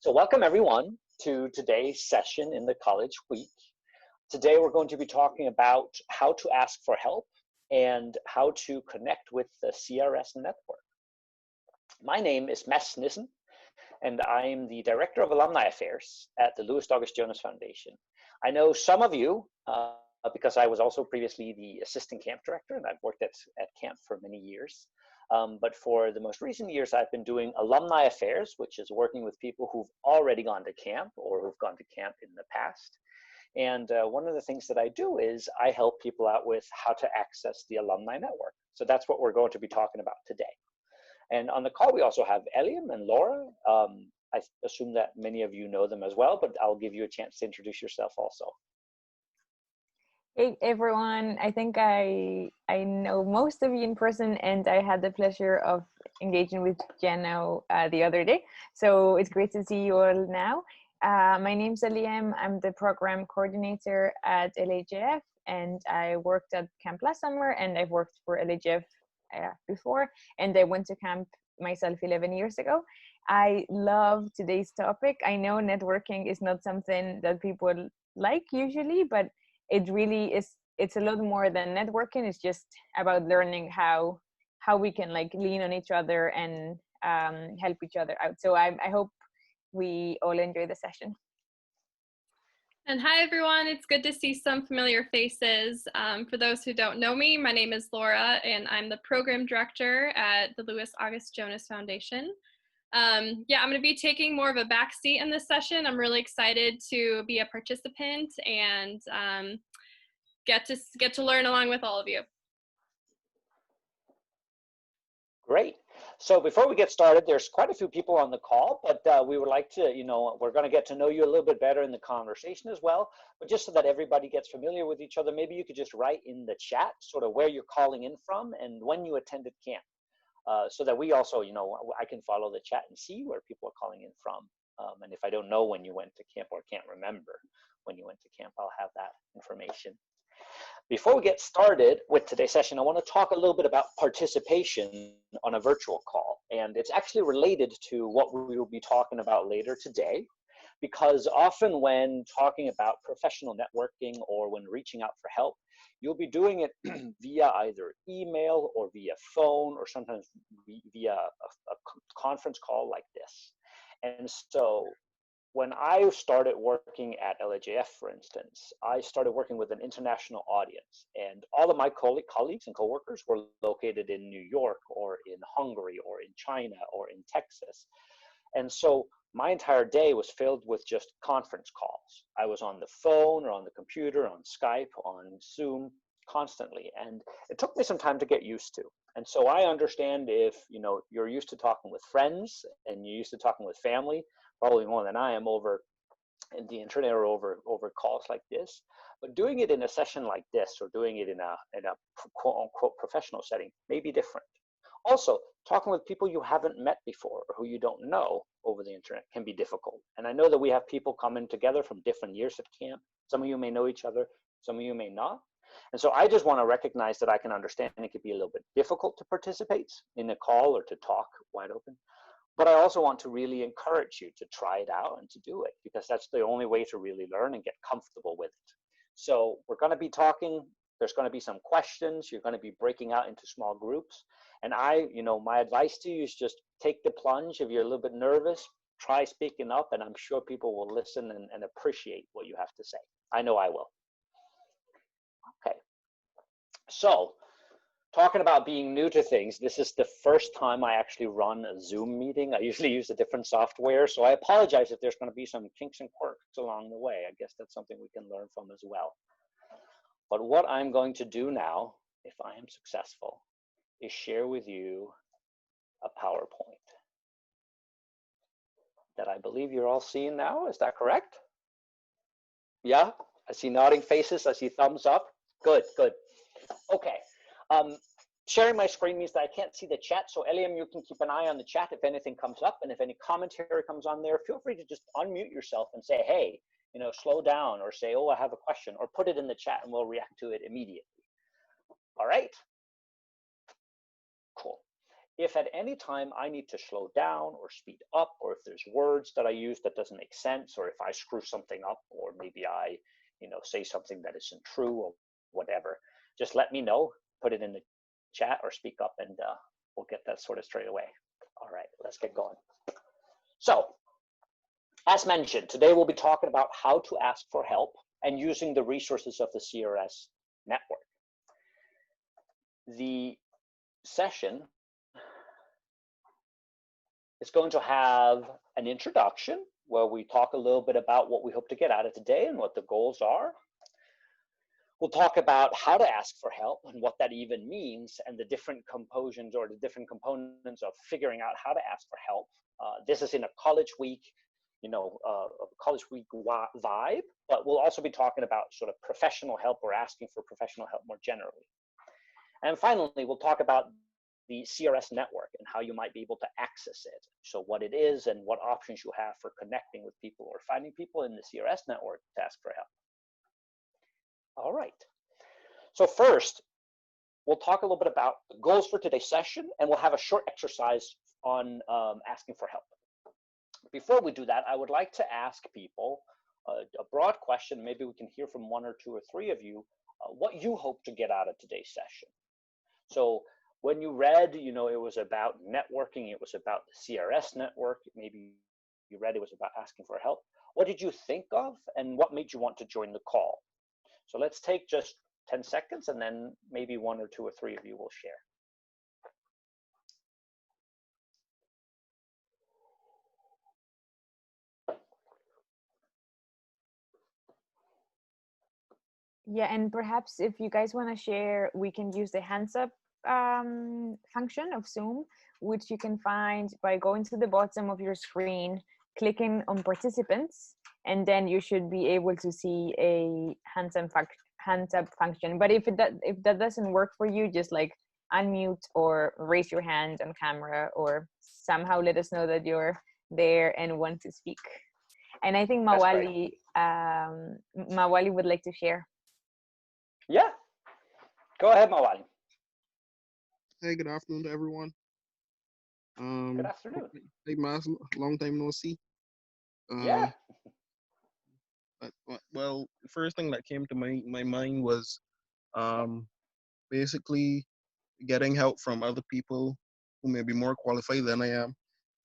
So welcome everyone to today's session in the College Week. Today we're going to be talking about how to ask for help and how to connect with the CRS Network. My name is Mads Nissen, and I'm the Director of Alumni Affairs at the Louis Douglas Jonas Foundation. I know some of you because I was also previously the Assistant Camp Director, and I've worked at camp for many years. But for the most recent years, I've been doing Alumni Affairs, which is working with people who've already gone to camp or who've gone to camp in the past. And one of the things that I do is I help people out with how to access the Alumni Network. So that's what we're going to be talking about today. And on the call, we also have Eliam and Laura. I assume that many of you know them as well, but I'll give you a chance to introduce yourself also. Hey everyone, I think I know most of you in person, and I had the pleasure of engaging with Jeno the other day. So it's great to see you all now. My name's Eliam. I'm the program coordinator at LAJF, and I worked at camp last summer, and I've worked for LAJF before, and I went to camp myself 11 years ago. I love today's topic. I know networking is not something that people like usually, but it really is. It's a lot more than networking. It's just about learning how we can like lean on each other and help each other out. So I hope we all enjoy the session. And hi everyone, it's good to see some familiar faces. For those who don't know me, my name is Laura, and I'm the program director at the Louis August Jonas Foundation. I'm going to be taking more of a backseat in this session. I'm really excited to be a participant and get to learn along with all of you. Great. So before we get started, there's quite a few people on the call, but we would like to, we're going to get to know you a little bit better in the conversation as well. But just so that everybody gets familiar with each other, maybe you could just write in the chat sort of where you're calling in from and when you attended camp. So that we also, I can follow the chat and see where people are calling in from. And if I don't know when you went to camp or can't remember when you went to camp, I'll have that information. Before we get started with today's session, I want to talk a little bit about participation on a virtual call. And it's actually related to what we will be talking about later today, because often when talking about professional networking or when reaching out for help, you'll be doing it via either email or via phone or sometimes via a conference call like this. And so when I started working at LAJF, for instance, I started working with an international audience, and all of my colleagues and coworkers were located in New York or in Hungary or in China or in Texas. And so my entire day was filled with just conference calls. I was on the phone or on the computer, on Skype, on Zoom, constantly. And it took me some time to get used to. And so I understand if, you're used to talking with friends and you're used to talking with family, probably more than I am over the internet or over calls like this. But doing it in a session like this or doing it in a quote unquote professional setting may be different. Also, talking with people you haven't met before or who you don't know over the internet can be difficult. And I know that we have people coming together from different years at camp. Some of you may know each other, some of you may not. And so I just want to recognize that I can understand it could be a little bit difficult to participate in a call or to talk wide open. But I also want to really encourage you to try it out and to do it, because that's the only way to really learn and get comfortable with it. So we're going to be talking. There's going to be some questions. You're going to be breaking out into small groups. And my advice to you is just take the plunge. If you're a little bit nervous, try speaking up, and I'm sure people will listen and appreciate what you have to say. I know I will. Okay. So talking about being new to things, this is the first time I actually run a Zoom meeting. I usually use a different software, so I apologize if there's going to be some kinks and quirks along the way. I guess that's something we can learn from as well. But what I'm going to do now, if I am successful, is share with you a PowerPoint that I believe you're all seeing now. Is that correct? Yeah, I see nodding faces. I see thumbs up. Good, good. Okay. Sharing my screen means that I can't see the chat. So Eliam, you can keep an eye on the chat if anything comes up, and if any commentary comes on there, feel free to just unmute yourself and say, hey, slow down, or say, oh, I have a question, or put it in the chat and we'll react to it immediately. All right. Cool. if at any time I need to slow down or speed up, or if there's words that I use that doesn't make sense, or if I screw something up, or maybe I, say something that isn't true or whatever, just let me know, put it in the chat or speak up, and we'll get that sorted straight away. All right, let's get going. So, as mentioned, today we'll be talking about how to ask for help and using the resources of the CRS network. The session is going to have an introduction where we talk a little bit about what we hope to get out of today and what the goals are. We'll talk about how to ask for help and what that even means, and the different components or the different components of figuring out how to ask for help. This is in a college week, college week vibe, but we'll also be talking about sort of professional help or asking for professional help more generally. And finally, we'll talk about the CRS network and how you might be able to access it. So what it is and what options you have for connecting with people or finding people in the CRS network to ask for help. All right. So first, we'll talk a little bit about the goals for today's session, and we'll have a short exercise on asking for help. Before we do that, I would like to ask people a broad question. Maybe we can hear from one or two or three of you what you hope to get out of today's session. So when you read, it was about networking, it was about the CRS network, maybe you read it was about asking for help. What did you think of, and what made you want to join the call? So let's take just 10 seconds, and then maybe one or two or three of you will share. Yeah, and perhaps if you guys want to share, we can use the hands up function of Zoom, which you can find by going to the bottom of your screen, clicking on participants, and then you should be able to see a hands up function. But if that doesn't work for you, just like unmute or raise your hand on camera, or somehow let us know that you're there and want to speak. And I think Mawali would like to share. Yeah, go ahead, Mawali. Hey, good afternoon to everyone. Good afternoon. Hey, Miles, long time no see. Yeah. Well, the first thing that came to my mind was basically getting help from other people who may be more qualified than I am,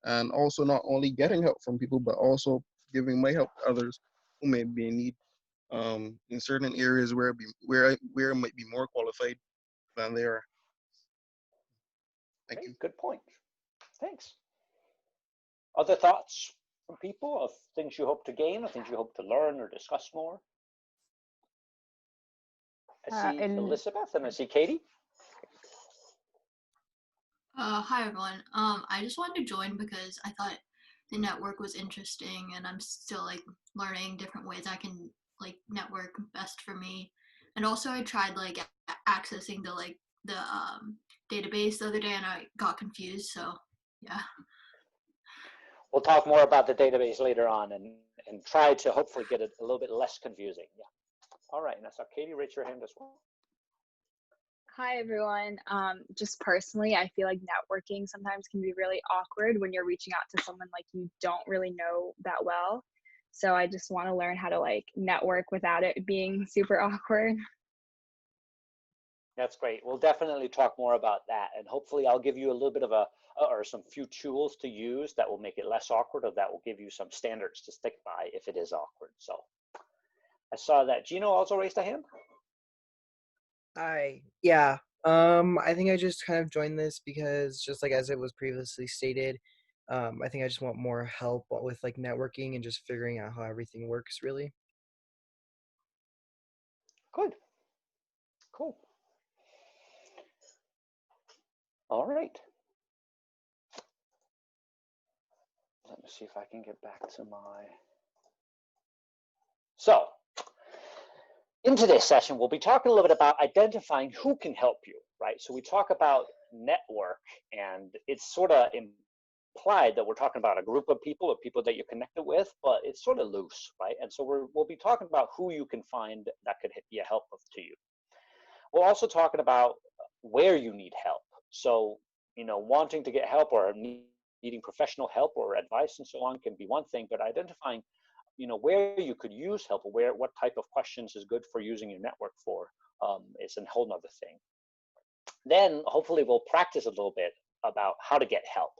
and also not only getting help from people, but also giving my help to others who may be in need in certain areas where I might be more qualified than they are. Thank you. Good point. Thanks. Other thoughts from people of things you hope to gain, or things you hope to learn or discuss more? I see Elizabeth and I see Katie. Hi everyone. I just wanted to join because I thought the network was interesting, and I'm still like learning different ways I can like network best for me. And also I tried like accessing the database the other day, and I got confused. So yeah. We'll talk more about the database later on, and try to hopefully get it a little bit less confusing. Yeah. All right. And I saw Katie raise your hand as well. Hi, everyone. Just personally, I feel like networking sometimes can be really awkward when you're reaching out to someone like you don't really know that well. So I just want to learn how to like network without it being super awkward. That's great. We'll definitely talk more about that, and hopefully I'll give you a little bit of or some few tools to use that will make it less awkward, or that will give you some standards to stick by if it is awkward. So I saw that Gino also raised a hand. Hi. Yeah. I think I just kind of joined this because, just like as it was previously stated, I think I just want more help with like networking and just figuring out how everything works really. Good. Cool. All right. Let me see if I can get back to my. So, in today's session, we'll be talking a little bit about identifying who can help you, right? So we talk about network, and it's sort of implied that we're talking about a group of people or people that you're connected with, but it's sort of loose, right? And so we'll be talking about who you can find that could be a help to you. We're also talking about where you need help. So wanting to get help or needing professional help or advice and so on can be one thing, but identifying where you could use help, or what type of questions is good for using your network for, is a whole nother thing. Then hopefully we'll practice a little bit about how to get help.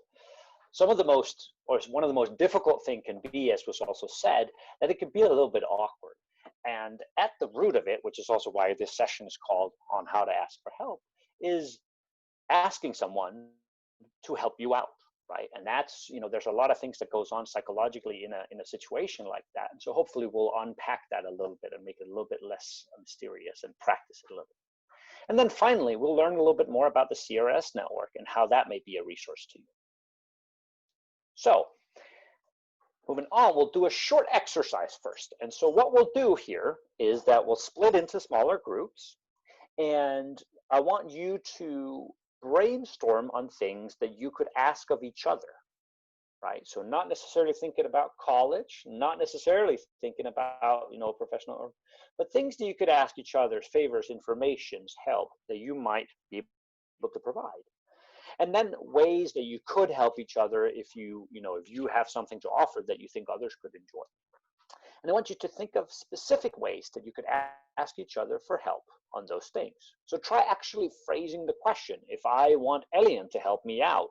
One of the most difficult thing can be, as was also said, that it can be a little bit awkward. And at the root of it, which is also why this session is called On How to Ask for Help, is asking someone to help you out, right? And that's, there's a lot of things that goes on psychologically in a situation like that. And so hopefully we'll unpack that a little bit and make it a little bit less mysterious and practice it a little bit. And then finally, we'll learn a little bit more about the CRS network and how that may be a resource to you. So moving on, we'll do a short exercise first. And so what we'll do here is that we'll split into smaller groups, and I want you to brainstorm on things that you could ask of each other, right? So not necessarily thinking about college, not necessarily thinking about, professional, but things that you could ask each other, favors, informations, help that you might be able to provide. And then ways that you could help each other if you have something to offer that you think others could enjoy. And I want you to think of specific ways that you could ask each other for help on those things. So try actually phrasing the question. If I want Elian to help me out,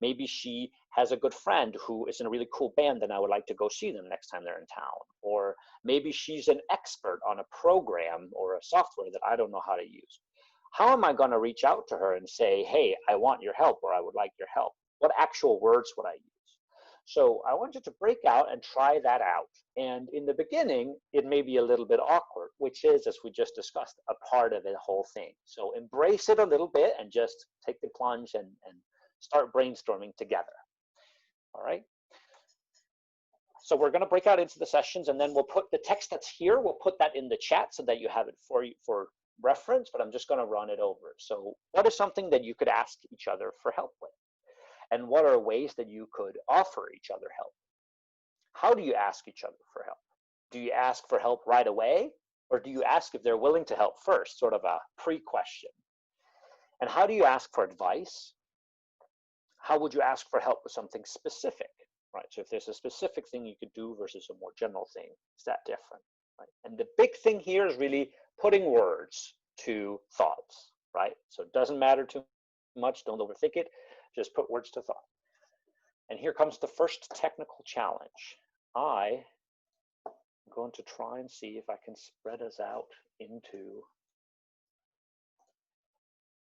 maybe she has a good friend who is in a really cool band and I would like to go see them next time they're in town. Or maybe she's an expert on a program or a software that I don't know how to use. How am I going to reach out to her and say, hey, I want your help, or I would like your help? What actual words would I use? So I want you to break out and try that out. And in the beginning, it may be a little bit awkward, which is, as we just discussed, a part of the whole thing. So embrace it a little bit and just take the plunge and start brainstorming together. All right? So we're going to break out into the sessions, and then we'll put the text that's here, we'll put that in the chat so that you have it for reference, but I'm just going to run it over. So what is something that you could ask each other for help with? And what are ways that you could offer each other help? How do you ask each other for help? Do you ask for help right away? Or do you ask if they're willing to help first, sort of a pre-question? And how do you ask for advice? How would you ask for help with something specific, right? So if there's a specific thing you could do versus a more general thing, is that different, right? And the big thing here is really putting words to thoughts, right? So it doesn't matter too much, don't overthink it, just put words to thought. And here comes the first technical challenge. I'm going to try and see if I can spread us out into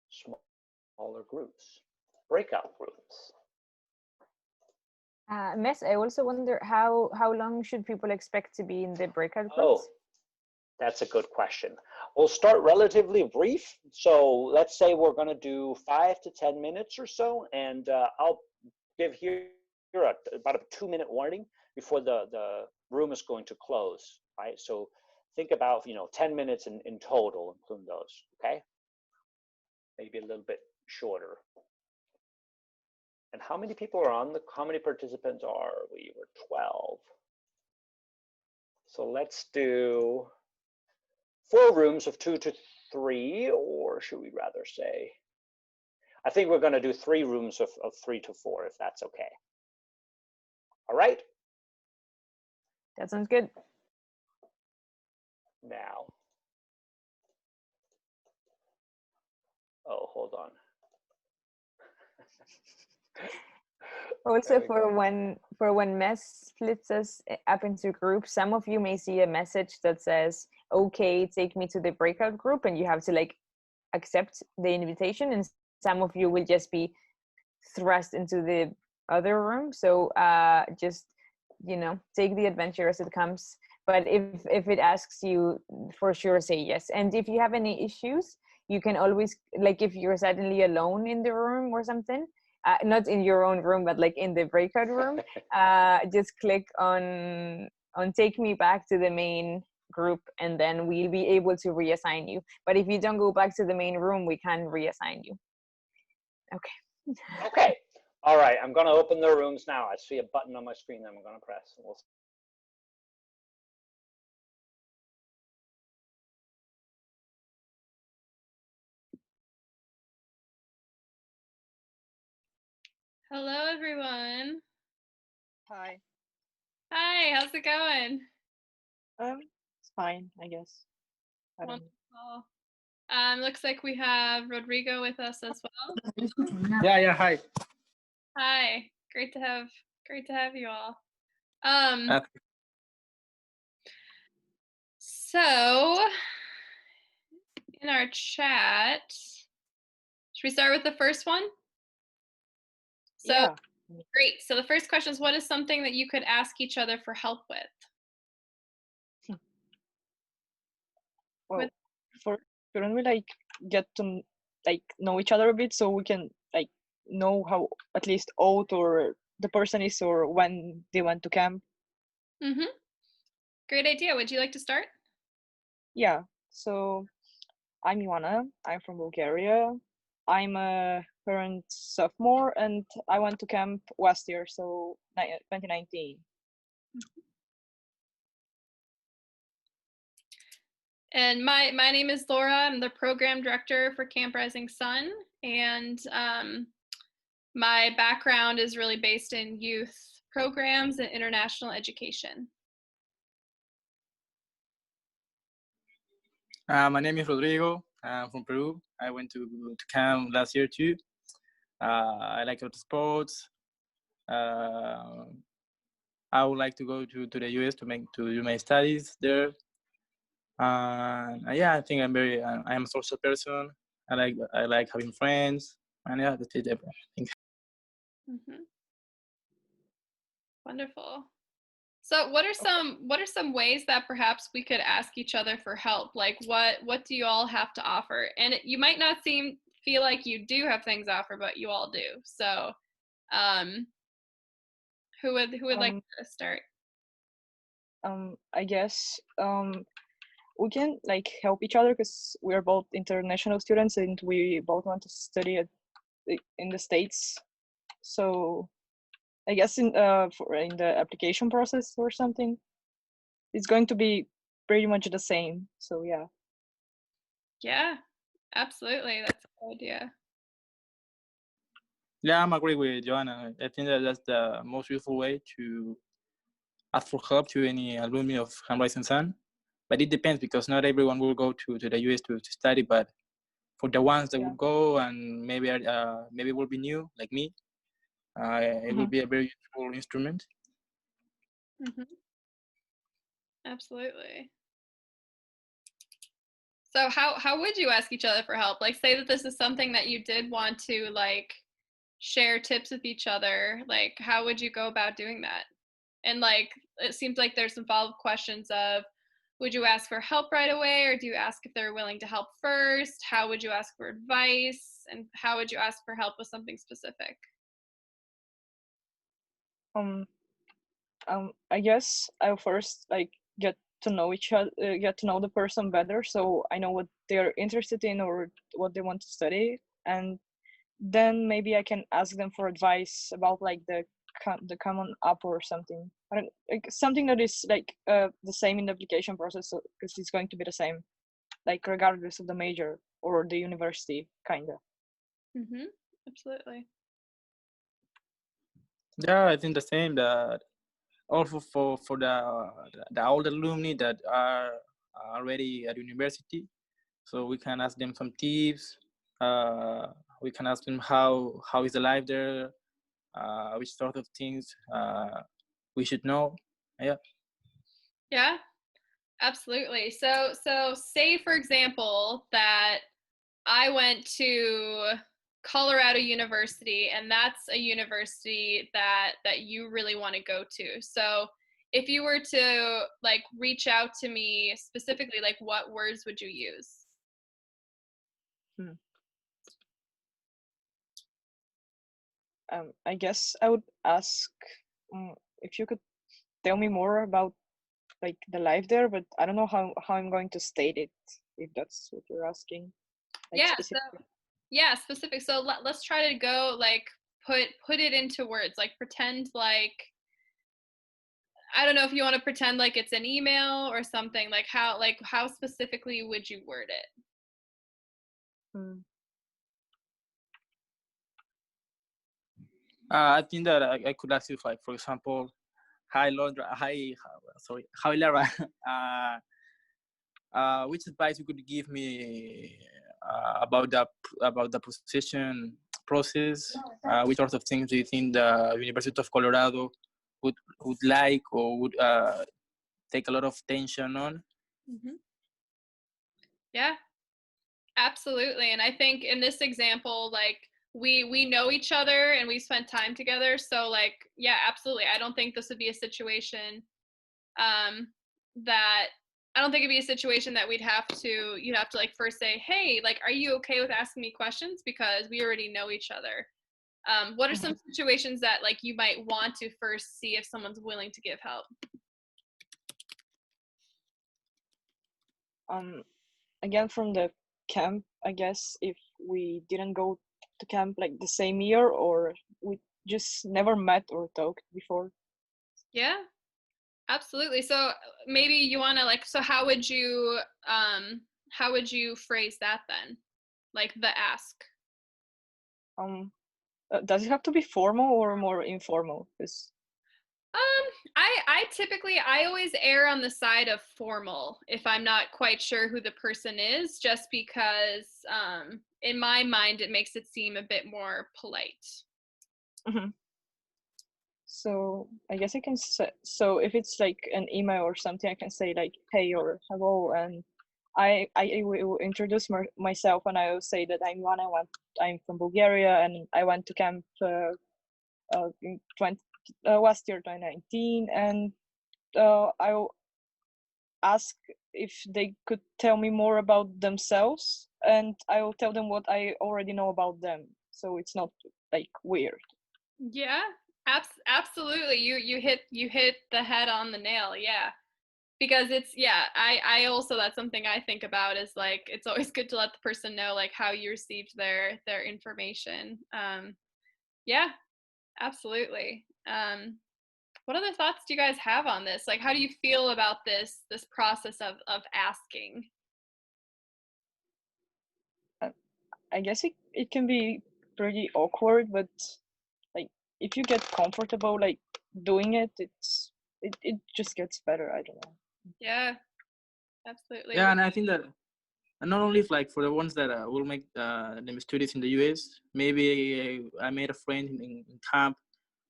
smaller groups, breakout groups. Mess, I also wonder how long should people expect to be in the breakout groups? Oh, that's a good question. We'll start relatively brief. So let's say we're going to do 5 to 10 minutes or so, and I'll give here about a 2-minute warning before the room is going to close, right? So think about 10 minutes in total, including those, okay? Maybe a little bit shorter. And how many people are on how many participants are we? We're 12. So let's do 4 rooms of 2 to 3, or should we rather say, I think we're going to do 3 rooms of 3 to 4, if that's okay. All right? That sounds good. Now, oh, hold on. Also, for when Mess splits us up into groups, some of you may see a message that says, okay, take me to the breakout group, and you have to like accept the invitation, and some of you will just be thrust into the other room. So just take the adventure as it comes. But if it asks you, for sure say yes. And if you have any issues, you can always, like if you're suddenly alone in the room or something, not in your own room, but like in the breakout room, just click on take me back to the main group, and then we'll be able to reassign you. But if you don't go back to the main room, we can reassign you. Okay. Okay. All right. I'm going to open the rooms now. I see a button on my screen that I'm going to press. We'll Hello, everyone. Hi. Hi, how's it going? It's fine, I guess. I don't know. Wonderful. Looks like we have Rodrigo with us as well. Yeah, hi. Hi, great to have you all. So in our chat, should we start with the first one? So Yeah. great. So the first question is, what is something that you could ask each other for help with? Well, couldn't we like get to like know each other a bit so we can like know how at least old or the person is or when they went to camp? Mm-hmm. Great idea. Would you like to start? Yeah. So I'm Ioana. I'm from Bulgaria. I'm a current sophomore and I went to camp last year, so 2019. And my name is Laura. I'm the program director for Camp Rising Sun, and my background is really based in youth programs and international education. My name is Rodrigo. I'm from Peru. I went to camp last year too. I like auto sports. I would like to go to the US to do my studies there. Yeah, I think I am a social person. I like having friends, and yeah, that's it. I think. Mm-hmm. Wonderful. So what are some ways that perhaps we could ask each other for help? Like what do you all have to offer? And you might not feel like you do have things to offer, but you all do. So who would like to start? I guess we can like help each other because we're both international students and we both want to study in the States. So I guess in the application process or something, it's going to be pretty much the same. So yeah. Yeah, absolutely. That's a good idea. Yeah, I'm agree with Joanna. I think that's the most useful way to ask for help to any alumni of Camp Rising Sun. But it depends because not everyone will go to the US to study. But for the ones that will go and maybe will be new like me, it will be a very useful instrument. Mm-hmm. Absolutely. So how would you ask each other for help? Like, say that this is something that you did want to like share tips with each other. Like, how would you go about doing that? And like, it seems like there's some follow-up questions of, would you ask for help right away, or do you ask if they're willing to help first? How would you ask for advice, and how would you ask for help with something specific? I guess I'll first like get to know each other, get to know the person better, so I know what they're interested in or what they want to study, and then maybe I can ask them for advice about like the common app or something. I don't like something that is like the same in the application process, because it's going to be the same, like regardless of the major or the university, kinda. Mm-hmm. Absolutely. Yeah, I think the same. That also for the old alumni that are already at university, so we can ask them some tips. We can ask them how is the life there, which sort of things we should know. Yeah. Yeah, absolutely. So say for example that I went to Colorado University, and that's a university that you really want to go to. So if you were to like reach out to me specifically, like what words would you use? I guess I would ask if you could tell me more about like the life there, but I don't know how I'm going to state it, if that's what you're asking. Like Yeah, specific. specific. So let's try to go like put it into words, like pretend like, I don't know if you want to pretend like it's an email or something. Like how specifically would you word it? I think that I could ask you, like, for example, hi, Londra, hi, Lara. Which advice you could give me about the position process? Which sort of things do you think the University of Colorado would like or would take a lot of attention on? Mm-hmm. Yeah, absolutely. And I think in this example, like we know each other and we spent time together. So like, yeah, absolutely. I don't think this would be a situation that I don't think it'd be a situation that you'd have to like first say, hey, like, are you okay with asking me questions? Because we already know each other. What are some situations that like you might want to first see if someone's willing to give help? Again, from the camp, I guess, if we didn't go to camp like the same year, or we just never met or talked before. Yeah, absolutely. So maybe you want to like, so how would you phrase that then? Like the ask. Does it have to be formal or more informal? Because I always err on the side of formal if I'm not quite sure who the person is, just because in my mind it makes it seem a bit more polite. So I guess I can say, so if it's like an email or something, I can say like, hey or hello, and I will introduce myself, and I will say that I'm from Bulgaria, and I went to camp in last year 2019, and I will ask if they could tell me more about themselves, and I will tell them what I already know about them, so it's not like weird. Yeah, absolutely. You hit the head on the nail. Yeah. Because I also, that's something I think about is like, it's always good to let the person know like how you received their information. Yeah, absolutely. What other thoughts do you guys have on this? Like, how do you feel about this process of asking? I guess it can be pretty awkward, but like if you get comfortable like doing it, it just gets better. I don't know. Yeah, absolutely. Yeah, and I think that not only like for the ones that will make them studies in the US, maybe I made a friend in camp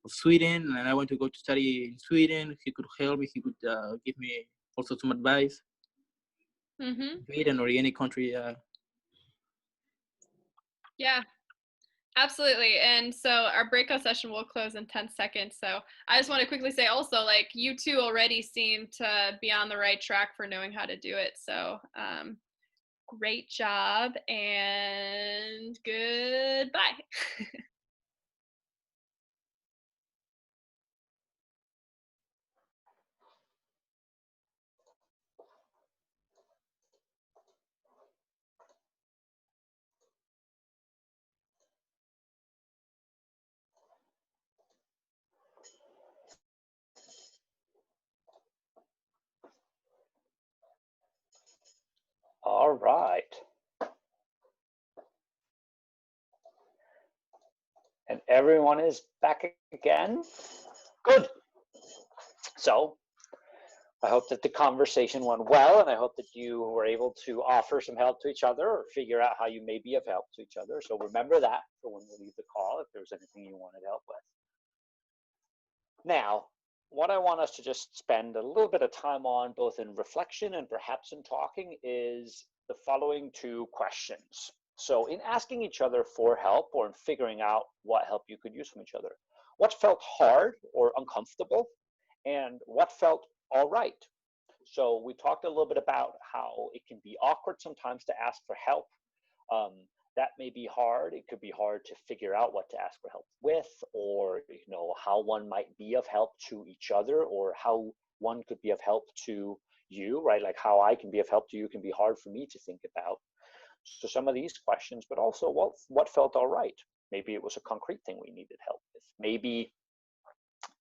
of Sweden, and I want to go to study in Sweden. He could help me. He could give me also some advice. Sweden or any country. Yeah, absolutely. And so our breakout session will close in 10 seconds. So I just want to quickly say also, like, you two already seem to be on the right track for knowing how to do it. So great job and goodbye. All right. And everyone is back again? Good. So I hope that the conversation went well, and I hope that you were able to offer some help to each other or figure out how you may be of help to each other. So remember that for when we leave the call, if there's anything you wanted help with. Now, what I want us to just spend a little bit of time on, both in reflection and perhaps in talking, is the following two questions. So in asking each other for help or in figuring out what help you could use from each other, what felt hard or uncomfortable, and what felt all right? So we talked a little bit about how it can be awkward sometimes to ask for help. That may be hard. It could be hard to figure out what to ask for help with, or how one might be of help to each other, or how one could be of help to you, right? Like how I can be of help to you can be hard for me to think about. So some of these questions, but also what felt all right? Maybe it was a concrete thing we needed help with. Maybe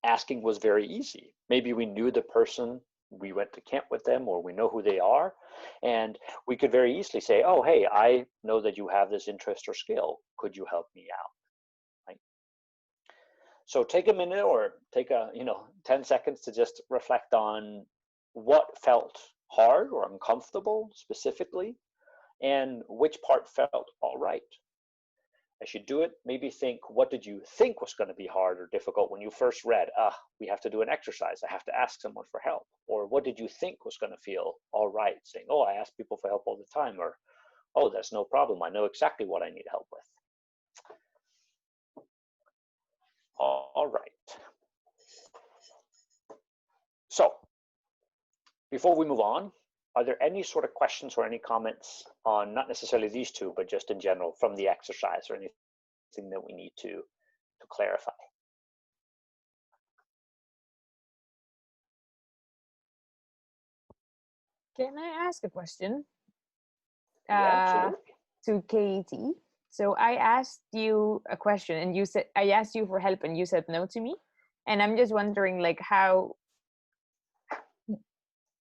asking was very easy. Maybe we knew the person, we went to camp with them, or we know who they are, and we could very easily say, oh, hey, I know that you have this interest or skill. Could you help me out? Right? So take a minute or take 10 seconds to just reflect on what felt hard or uncomfortable specifically, and which part felt all right. As you do it, maybe think, what did you think was going to be hard or difficult when you first read, we have to do an exercise, I have to ask someone for help? Or what did you think was going to feel all right, saying, oh, I ask people for help all the time, or oh, that's no problem, I know exactly what I need help with. All right. So before we move on, are there any sort of questions or any comments on not necessarily these two, but just in general from the exercise, or anything that we need to clarify? Can I ask a question? Yeah, absolutely. To Katie. So I asked you a question and you said, I asked you for help and you said no to me. And I'm just wondering, like, how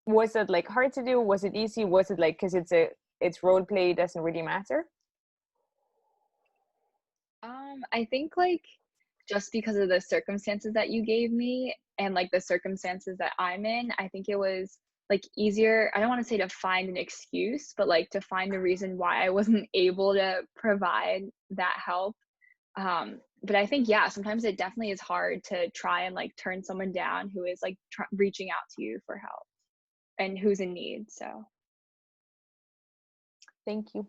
was it, like, hard to do? Was it easy? Was it like, because it's role play, doesn't really matter? I think like just because of the circumstances that you gave me and like the circumstances that I'm in, I think it was like easier. I don't want to say to find an excuse, but like to find the reason why I wasn't able to provide that help. But I think, yeah, sometimes it definitely is hard to try and like turn someone down who is like reaching out to you for help and who's in need. So Thank you.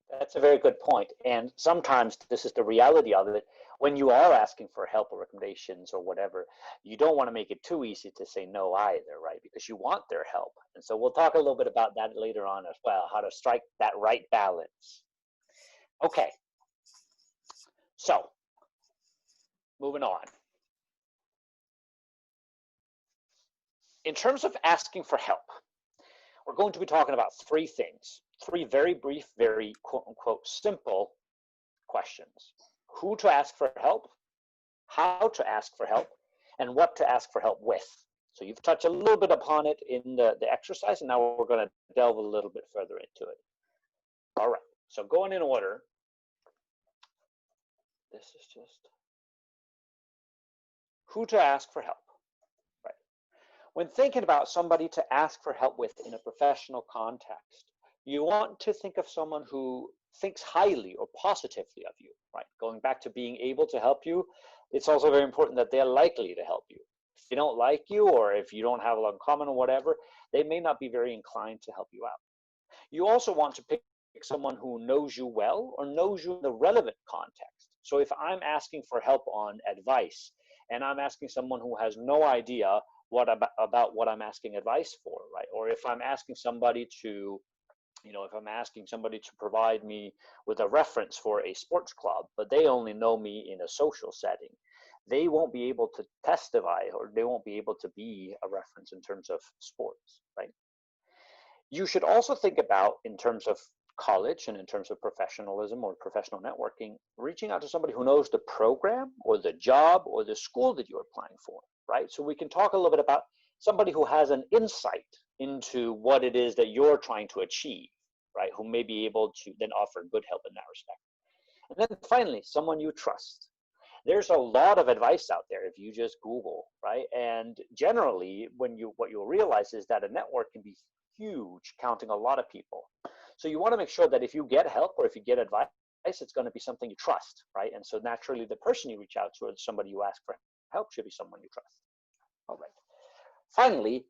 That's a very good point. And sometimes this is the reality of it. When you are asking for help or recommendations or whatever, you don't want to make it too easy to say no either, right? Because you want their help. And so we'll talk a little bit about that later on as well, how to strike that right balance. Okay. So moving on. In terms of asking for help, we're going to be talking about three things, three very brief, very quote unquote simple questions. Who to ask for help, how to ask for help, and what to ask for help with. So you've touched a little bit upon it in the exercise, and now we're going to delve a little bit further into it. All right, so going in order, this is just who to ask for help. When thinking about somebody to ask for help with in a professional context, you want to think of someone who thinks highly or positively of you, right? Going back to being able to help you, it's also very important that they're likely to help you. If they don't like you, or if you don't have a lot in common or whatever, they may not be very inclined to help you out. You also want to pick someone who knows you well or knows you in the relevant context. So if I'm asking for help on advice and I'm asking someone who has no idea about what I'm asking advice for, right? Or if I'm asking somebody to, if I'm asking somebody to provide me with a reference for a sports club, but they only know me in a social setting, they won't be able to testify, or they won't be able to be a reference in terms of sports, right? You should also think about, in terms of college and in terms of professionalism or professional networking, reaching out to somebody who knows the program or the job or the school that you're applying for, right? So we can talk a little bit about somebody who has an insight into what it is that you're trying to achieve, right? Who may be able to then offer good help in that respect. And then finally, someone you trust. There's a lot of advice out there if you just Google, right? And generally, what you'll realize is that a network can be huge, counting a lot of people. So you want to make sure that if you get help or if you get advice, it's going to be something you trust, right? And so naturally, the person you reach out to or somebody you ask for help should be someone you trust. All right. Finally,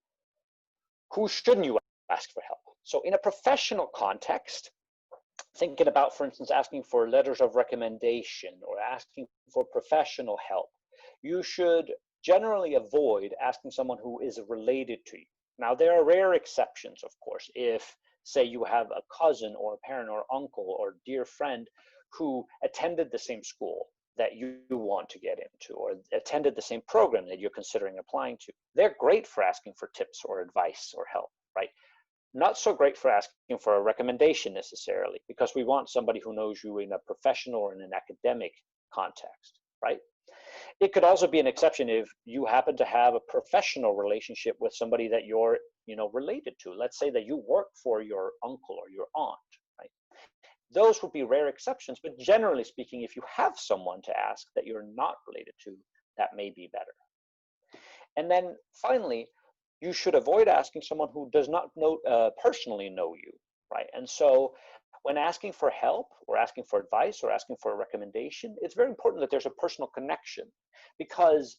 who shouldn't you ask for help? So in a professional context, thinking about, for instance, asking for letters of recommendation or asking for professional help, you should generally avoid asking someone who is related to you. Now, there are rare exceptions, of course, if, say, you have a cousin or a parent or uncle or dear friend who attended the same school that you want to get into, or attended the same program that you're considering applying to. They're great for asking for tips or advice or help, right? Not so great for asking for a recommendation necessarily, because we want somebody who knows you in a professional or in an academic context, right? It could also be an exception if you happen to have a professional relationship with somebody that you're, related to. Let's say that you work for your uncle or your aunt, right? Those would be rare exceptions, but generally speaking, if you have someone to ask that you're not related to, that may be better. And then finally, you should avoid asking someone who does not personally know you, right? And so when asking for help or asking for advice or asking for a recommendation, it's very important that there's a personal connection, because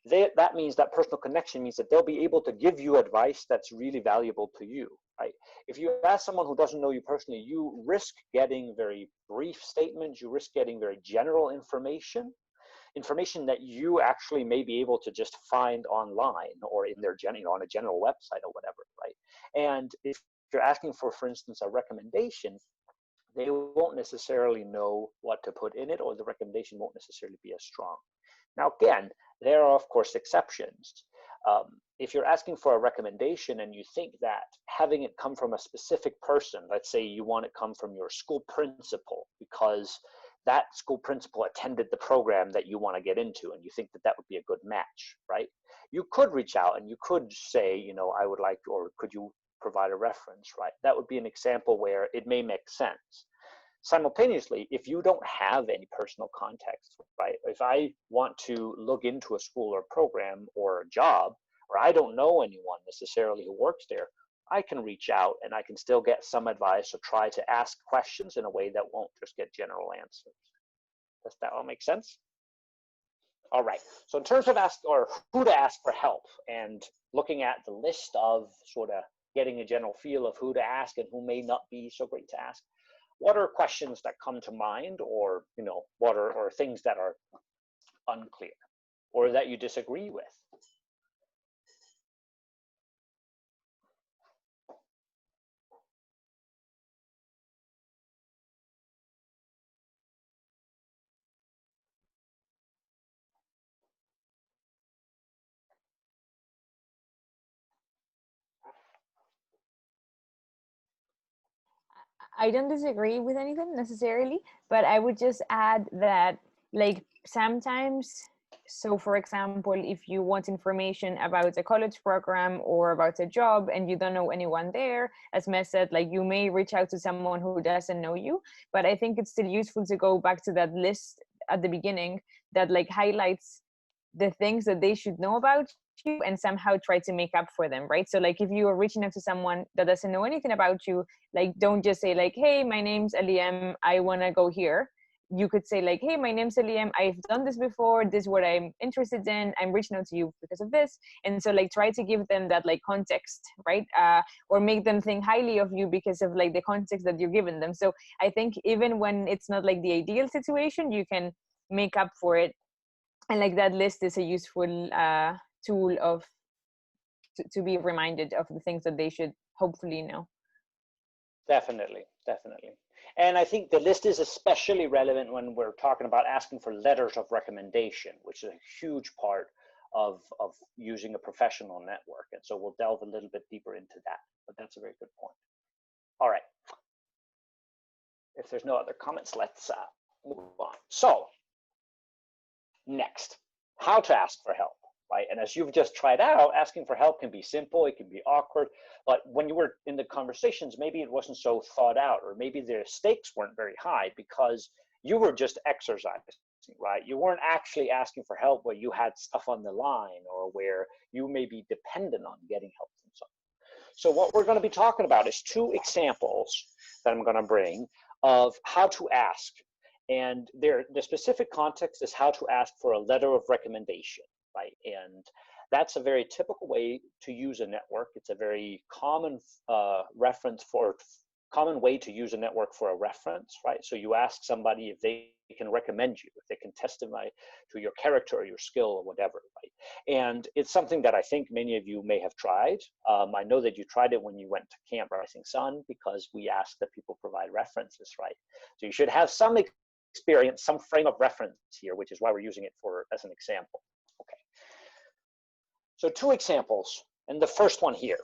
that means that personal connection means that they'll be able to give you advice that's really valuable to you, right? If you ask someone who doesn't know you personally, you risk getting very brief statements, you risk getting very general information that you actually may be able to just find online or in their on a general website or whatever, right? And if you're asking for instance, a recommendation, they won't necessarily know what to put in it, or the recommendation won't necessarily be as strong. Now, again, there are, of course, exceptions. If you're asking for a recommendation and you think that having it come from a specific person, let's say you want it come from your school principal because that school principal attended the program that you want to get into and you think that that would be a good match, right? You could reach out and you could say, you know, I would like, or could you provide a reference, right? That would be an example where it may make sense. Simultaneously, if you don't have any personal context, right? If I want to look into a school or program or a job, or I don't know anyone necessarily who works there, I can reach out and I can still get some advice or try to ask questions in a way that won't just get general answers. Does that all make sense? All right, so in terms of who to ask for help and looking at the list of sort of getting a general feel of who to ask and who may not be so great to ask, what are questions that come to mind, or, you know, what are things that are unclear or that you disagree with? I don't disagree with anything necessarily, but I would just add that, like, sometimes, so for example, if you want information about a college program or about a job and you don't know anyone there, as Mess said, like, you may reach out to someone who doesn't know you, but I think it's still useful to go back to that list at the beginning that, like, highlights the things that they should know about you and somehow try to make up for them, right? So, like, if you are reaching out to someone that doesn't know anything about you, like, don't just say like, hey, my name's Aliem, I want to go here. You could say like, hey, my name's Aliem, I've done this before, this is what I'm interested in, I'm reaching out to you because of this. And so, like, try to give them that, like, context, right? Or make them think highly of you because of, like, the context that you're giving them. So I think even when it's not like the ideal situation, you can make up for it. And, like, that list is a useful tool of to be reminded of the things that they should hopefully know. Definitely, definitely. And I think the list is especially relevant when we're talking about asking for letters of recommendation, which is a huge part of using a professional network. And so we'll delve a little bit deeper into that, but that's a very good point. All right. If there's no other comments, let's move on. So next, how to ask for help, right? And as you've just tried out, asking for help can be simple, it can be awkward, but when you were in the conversations, maybe it wasn't so thought out, or maybe the stakes weren't very high because you were just exercising, right? You weren't actually asking for help where you had stuff on the line or where you may be dependent on getting help from someone. So what we're going to be talking about is 2 examples that I'm going to bring of how to ask. And the specific context is how to ask for a letter of recommendation, right? And that's a very typical way to use a network. It's a very common common way to use a network for a reference, right? So you ask somebody if they can recommend you, if they can testify to your character or your skill or whatever, right? And it's something that I think many of you may have tried. I know that you tried it when you went to Camp Rising Sun because we asked that people provide references, right? So you should have some experience, some frame of reference here, which is why we're using it as an example. Okay. So 2 examples, and the first one here.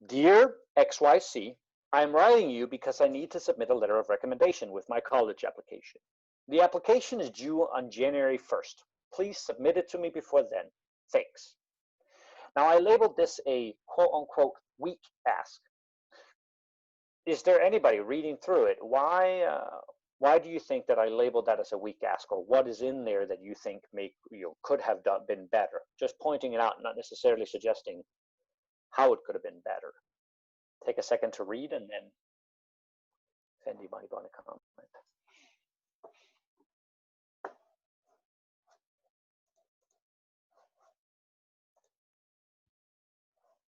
Dear XYC, I'm writing you because I need to submit a letter of recommendation with my college application. The application is due on January 1st. Please submit it to me before then. Thanks. Now, I labeled this a quote-unquote weak ask. is there anybody reading through it? Why do you think that I labeled that as a weak ask, or what is in there that you think could have been better? Just pointing it out, not necessarily suggesting how it could have been better. Take a second to read, and then Fendi might want to comment.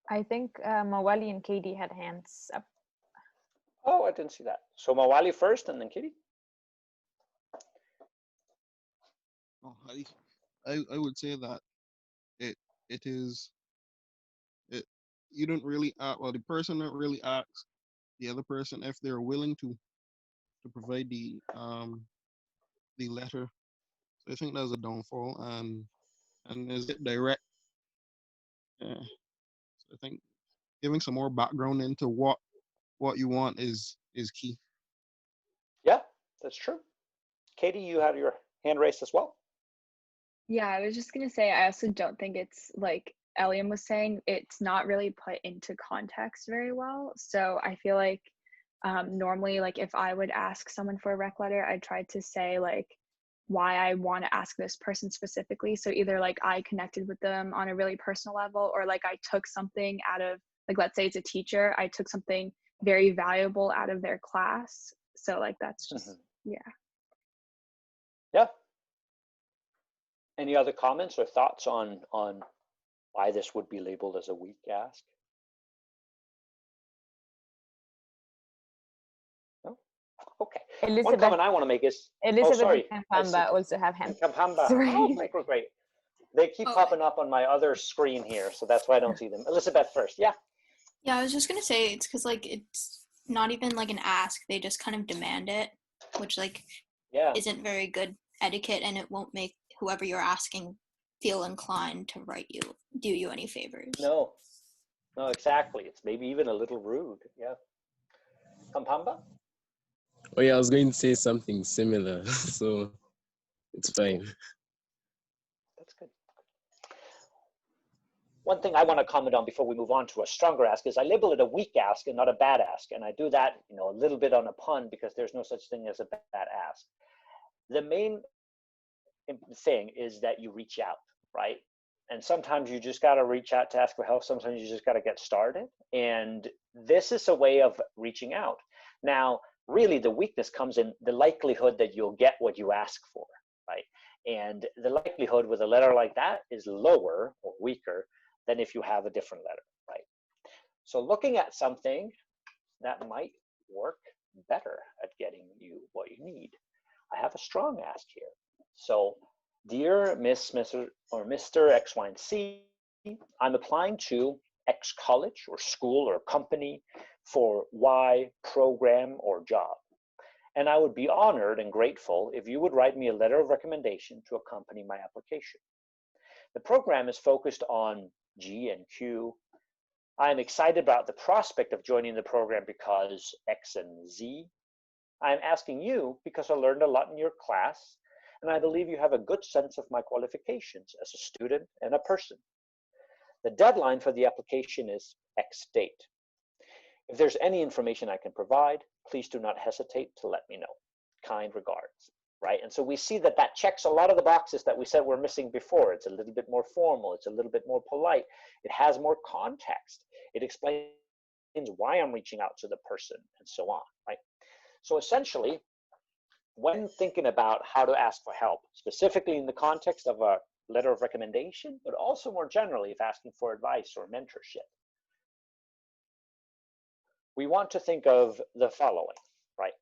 I think Mawali and Katie had hands up. Oh, I didn't see that. So Mawali first, and then Katie. Oh, I would say that you don't really well, the person don't really ask the other person if they're willing to provide the letter. So I think that's a downfall, and is it direct? So I think giving some more background into what you want is key. Yeah, that's true. Katie, you had your hand raised as well. Yeah, I was just gonna say, I also don't think it's like Eliam was saying, it's not really put into context very well. So I feel like normally, like if I would ask someone for a rec letter, I'd try to say like why I want to ask this person specifically. So either like I connected with them on a really personal level, or like I took something out of, like, let's say it's a teacher, I took something very valuable out of their class. So like that's just, yeah. Yeah. Any other comments or thoughts on why this would be labeled as a weak ask? No? Okay. One comment I want to make is Elizabeth and Kampamba also have hands. Kampamba. Oh, great. They keep popping up on my other screen here, so that's why I don't see them. Elizabeth first. Yeah. Yeah, I was just gonna say it's because like it's not even like an ask; they just kind of demand it, which like isn't very good etiquette, and it won't make whoever you're asking feel inclined to do you any favors. No, exactly. It's maybe even a little rude. Yeah. Kampamba? Oh yeah, I was going to say something similar, so it's fine. That's good. One thing I want to comment on before we move on to a stronger ask is I label it a weak ask and not a bad ask. And I do that, a little bit on a pun because there's no such thing as a bad ask. The main thing is that you reach out, right? And sometimes you just got to reach out to ask for help. Sometimes you just got to get started. And this is a way of reaching out. Now, really, the weakness comes in the likelihood that you'll get what you ask for, right? And the likelihood with a letter like that is lower or weaker than if you have a different letter, right? So looking at something that might work better at getting you what you need. I have a strong ask here. So, dear Miss, Mr. or Mr. X, Y, and Z, I'm applying to X college or school or company for Y program or job. And I would be honored and grateful if you would write me a letter of recommendation to accompany my application. The program is focused on G and Q. I am excited about the prospect of joining the program because X and Z. I'm asking you because I learned a lot in your class, and I believe you have a good sense of my qualifications as a student and a person. The deadline for the application is X date. If there's any information I can provide, please do not hesitate to let me know. Kind regards, right? And so we see that that checks a lot of the boxes that we said were missing before. It's a little bit more formal. It's a little bit more polite. It has more context. It explains why I'm reaching out to the person and so on, right? So essentially, when thinking about how to ask for help, specifically in the context of a letter of recommendation, but also more generally if asking for advice or mentorship, we want to think of the following, right?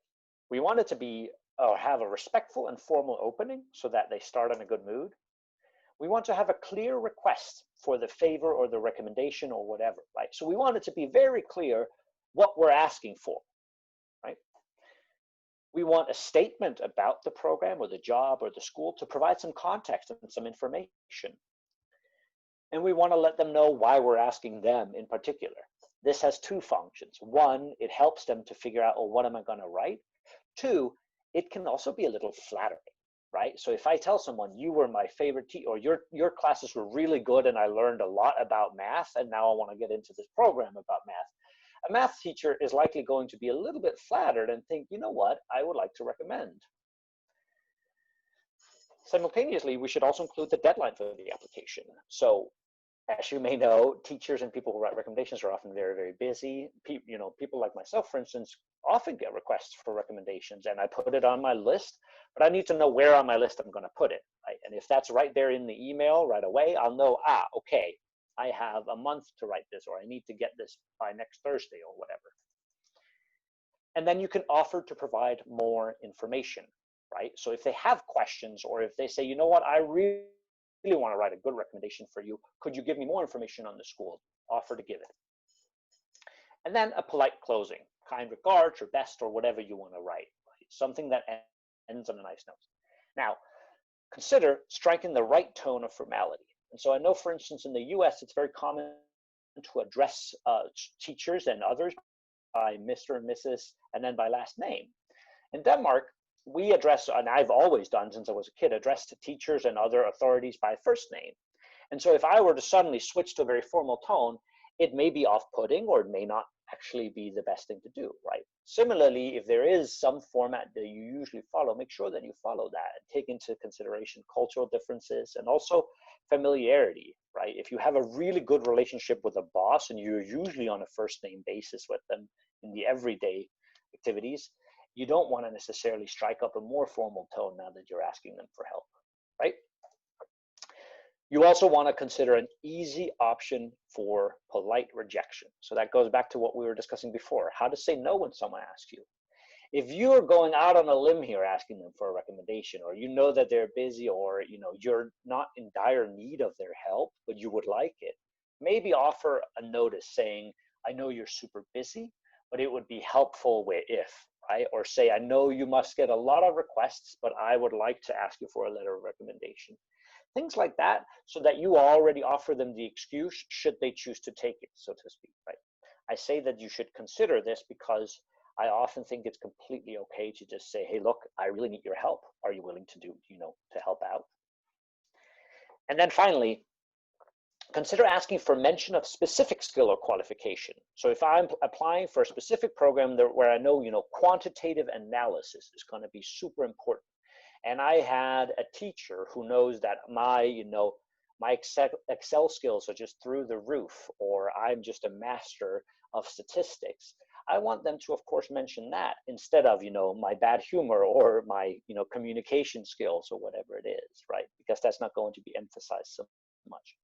We want it to be or have a respectful and formal opening so that they start in a good mood. We want to have a clear request for the favor or the recommendation or whatever, right? So we want it to be very clear what we're asking for, right? We want a statement about the program or the job or the school to provide some context and some information. And we want to let them know why we're asking them in particular. This has two functions. One, it helps them to figure out, oh, what am I going to write? Two, it can also be a little flattering, right? So if I tell someone you were my favorite teacher, or your classes were really good and I learned a lot about math, and now I want to get into this program about math, a math teacher is likely going to be a little bit flattered and think, you know what, I would like to recommend. Simultaneously, we should also include the deadline for the application. So as you may know, teachers and people who write recommendations are often very, very busy. People like myself, for instance, often get requests for recommendations, and I put it on my list, but I need to know where on my list I'm going to put it, right? And if that's right there in the email right away, I'll know, okay, I have a month to write this, or I need to get this by next Thursday or whatever. And then you can offer to provide more information, right? So if they have questions, or if they say, you know what, I really want to write a good recommendation for you, could you give me more information on the school? Offer to give it. And then a polite closing, kind regards or best or whatever you want to write, right? Something that ends on a nice note. Now, consider striking the right tone of formality. And so I know, for instance, in the US, it's very common to address teachers and others by Mr. and Mrs. and then by last name. In Denmark, we address, and I've always done since I was a kid, address to teachers and other authorities by first name. And so if I were to suddenly switch to a very formal tone, it may be off-putting, or it may not actually be the best thing to do, right? Similarly, if there is some format that you usually follow, make sure that you follow that and take into consideration cultural differences and also familiarity, right? If you have a really good relationship with a boss and you're usually on a first name basis with them in the everyday activities, you don't want to necessarily strike up a more formal tone now that you're asking them for help, right? You also want to consider an easy option for polite rejection. So that goes back to what we were discussing before, how to say no when someone asks you. If you're going out on a limb here asking them for a recommendation, or you know that they're busy, or you're not in dire need of their help, but you would like it, maybe offer a notice saying, I know you're super busy, but it would be helpful if, right? Or say, I know you must get a lot of requests, but I would like to ask you for a letter of recommendation. Things like that, so that you already offer them the excuse should they choose to take it, so to speak, right? I say that you should consider this because I often think it's completely okay to just say, hey, look, I really need your help. Are you willing to to help out? And then finally, consider asking for mention of specific skill or qualification. So if I'm applying for a specific program where I know, quantitative analysis is going to be super important, and I had a teacher who knows that my Excel skills are just through the roof, or I'm just a master of statistics, I want them to, of course, mention that instead of, my bad humor or my, communication skills or whatever it is, right? Because that's not going to be emphasized so much.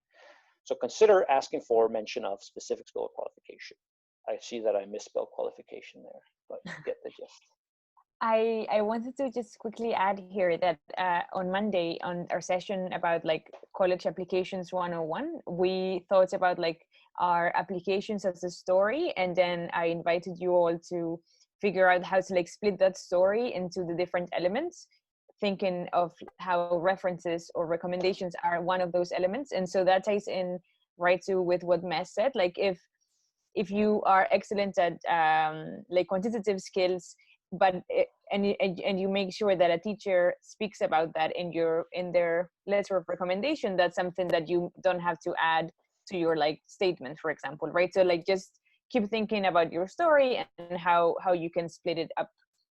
So consider asking for mention of specific skill or qualification. I see that I misspelled qualification there, but you get the gist. I wanted to just quickly add here that on Monday, on our session about college applications 101, we thought about our applications as a story, and then I invited you all to figure out how to split that story into the different elements, thinking of how references or recommendations are one of those elements. And so that ties in right to with what Mess said, if you are excellent at quantitative skills, but and you make sure that a teacher speaks about that in their letter of recommendation, that's something that you don't have to add to your statement, for example, right? So just keep thinking about your story and how you can split it up,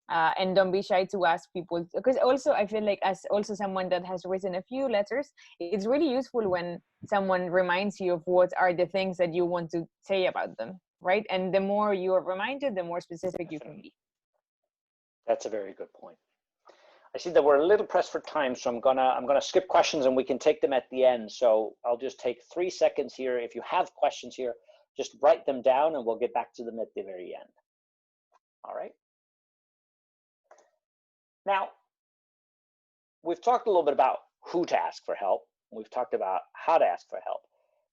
and don't be shy to ask people, because also I feel as also someone that has written a few letters, it's really useful when someone reminds you of what are the things that you want to say about them, right? And the more you are reminded, the more specific you can be. That's a very good point. I see that we're a little pressed for time, so I'm gonna skip questions and we can take them at the end. So I'll just take 3 seconds here. If you have questions here, just write them down and we'll get back to them at the very end. All right. Now, we've talked a little bit about who to ask for help. We've talked about how to ask for help,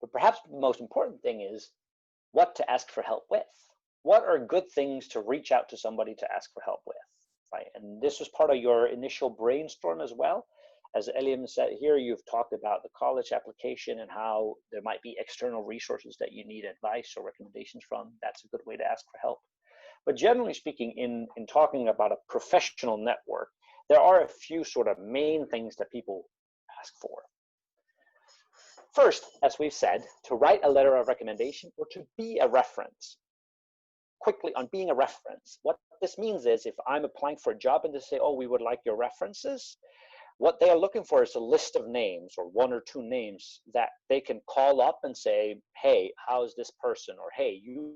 but perhaps the most important thing is what to ask for help with. What are good things to reach out to somebody to ask for help with? Right? And this was part of your initial brainstorm as well. As Eliam said here, you've talked about the college application and how there might be external resources that you need advice or recommendations from. That's a good way to ask for help. But generally speaking, in talking about a professional network, there are a few sort of main things that people ask for. First, as we've said, to write a letter of recommendation or to be a reference. quickly on being a reference. What this means is if I'm applying for a job and they say, oh, we would like your references, what they are looking for is a list of names or 1 or 2 names that they can call up and say, hey, how's this person? Or hey, you've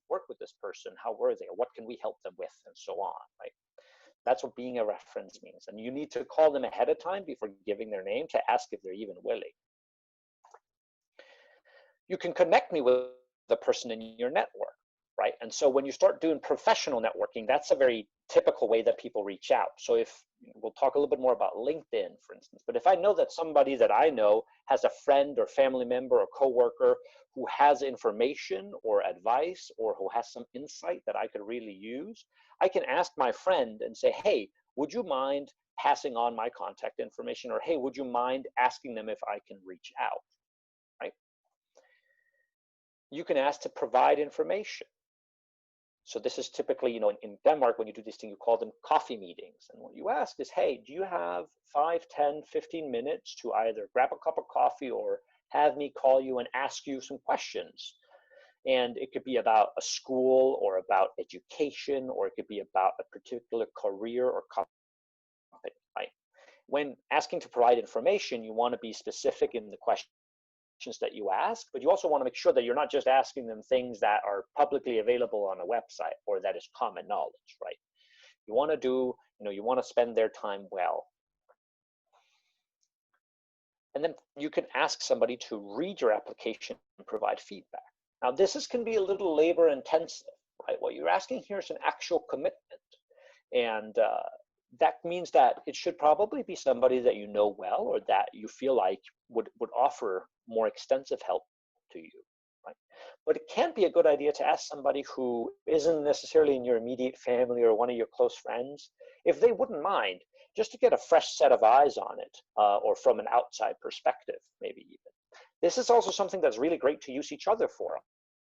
worked with this person, how were they? Or what can we help them with? And so on, right? That's what being a reference means. And you need to call them ahead of time before giving their name to ask if they're even willing. You can connect me with the person in your network, right? And so when you start doing professional networking, that's a very typical way that people reach out. So if we'll talk a little bit more about LinkedIn, for instance, but if I know that somebody that I know has a friend or family member or coworker who has information or advice or who has some insight that I could really use, I can ask my friend and say, hey, would you mind passing on my contact information? Or hey, would you mind asking them if I can reach out, right? You can ask to provide information. So this is typically, in Denmark, when you do this thing, you call them coffee meetings. And what you ask is, hey, do you have 5, 10, 15 minutes to either grab a cup of coffee or have me call you and ask you some questions? And it could be about a school or about education, or it could be about a particular career or company, right? When asking to provide information, you want to be specific in the questions that you ask, but you also want to make sure that you're not just asking them things that are publicly available on a website or that is common knowledge, right? You want to do, you want to spend their time well. And then you can ask somebody to read your application and provide feedback. Now, this can be a little labor intensive, right? What you're asking here is an actual commitment. And that means that it should probably be somebody that you know well or that you feel like would offer more extensive help to you, right? But it can be a good idea to ask somebody who isn't necessarily in your immediate family or one of your close friends, if they wouldn't mind, just to get a fresh set of eyes on it, or from an outside perspective, maybe even. This is also something that's really great to use each other for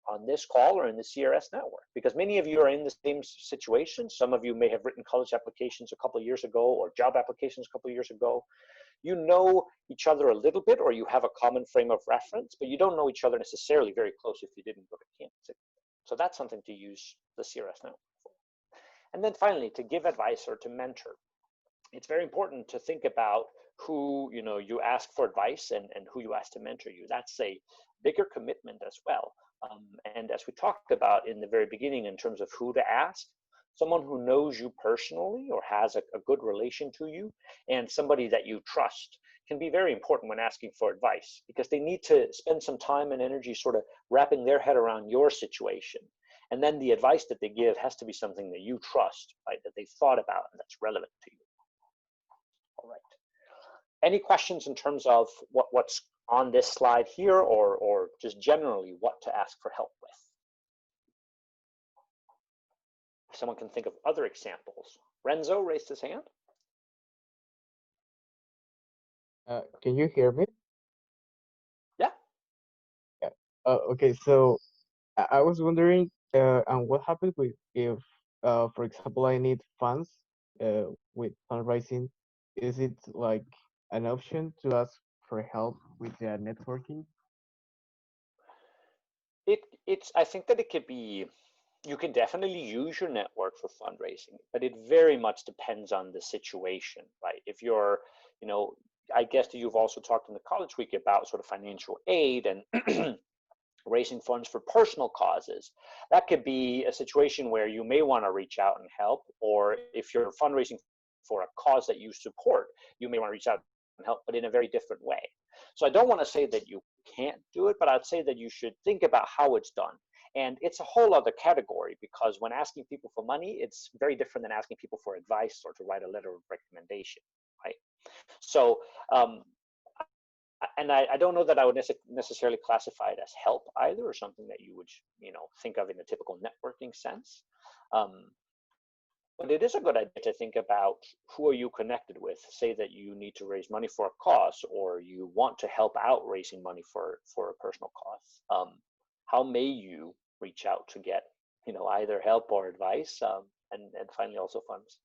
on this call or in the CRS network, because many of you are in the same situation. Some of you may have written college applications a couple of years ago or job applications a couple of years ago. You know each other a little bit, or you have a common frame of reference, but you don't know each other necessarily very close if you didn't go to campus. So that's something to use the CRS network for. And then finally, to give advice or to mentor. It's very important to think about who you ask for advice and who you ask to mentor you. That's a bigger commitment as well. And as we talked about in the very beginning in terms of who to ask, someone who knows you personally or has a good relation to you, and somebody that you trust can be very important when asking for advice, because they need to spend some time and energy sort of wrapping their head around your situation. And then the advice that they give has to be something that you trust, right, that they've thought about and that's relevant to you. All right. Any questions in terms of what's on this slide here, or just generally what to ask for help with? If someone can think of other examples. Renzo raised his hand. Can you hear me? Yeah. Yeah. Okay, so I was wondering, and what happens if, for example, I need funds with fundraising? Is it like an option to ask for help with networking? I think that it could be, you can definitely use your network for fundraising, but it very much depends on the situation, right? If you're, I guess that you've also talked in the College Week about sort of financial aid and raising funds for personal causes. That could be a situation where you may want to reach out and help, or if you're fundraising for a cause that you support, you may want to reach out and help, but in a very different way. So I don't want to say that you can't do it, but I'd say that you should think about how it's done. And it's a whole other category, because when asking people for money, it's very different than asking people for advice or to write a letter of recommendation, right? So, and I don't know that I would necessarily classify it as help either, or something that you would, think of in a typical networking sense. But it is a good idea to think about who are you connected with. Say that you need to raise money for a cause, or you want to help out raising money for a personal cause. How may you reach out to get, either help or advice, and finally also funds?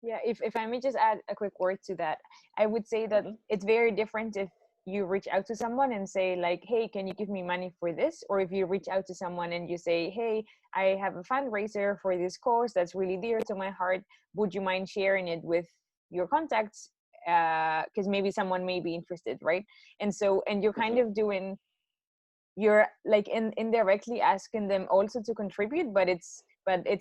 Yeah, if I may just add a quick word to that, I would say that it's very different if you reach out to someone and say like, hey, can you give me money for this? Or if you reach out to someone and you say, hey, I have a fundraiser for this cause that's really dear to my heart, would you mind sharing it with your contacts? Because maybe someone may be interested, right? And so, and you're kind of doing, you're like indirectly asking them also to contribute, but it's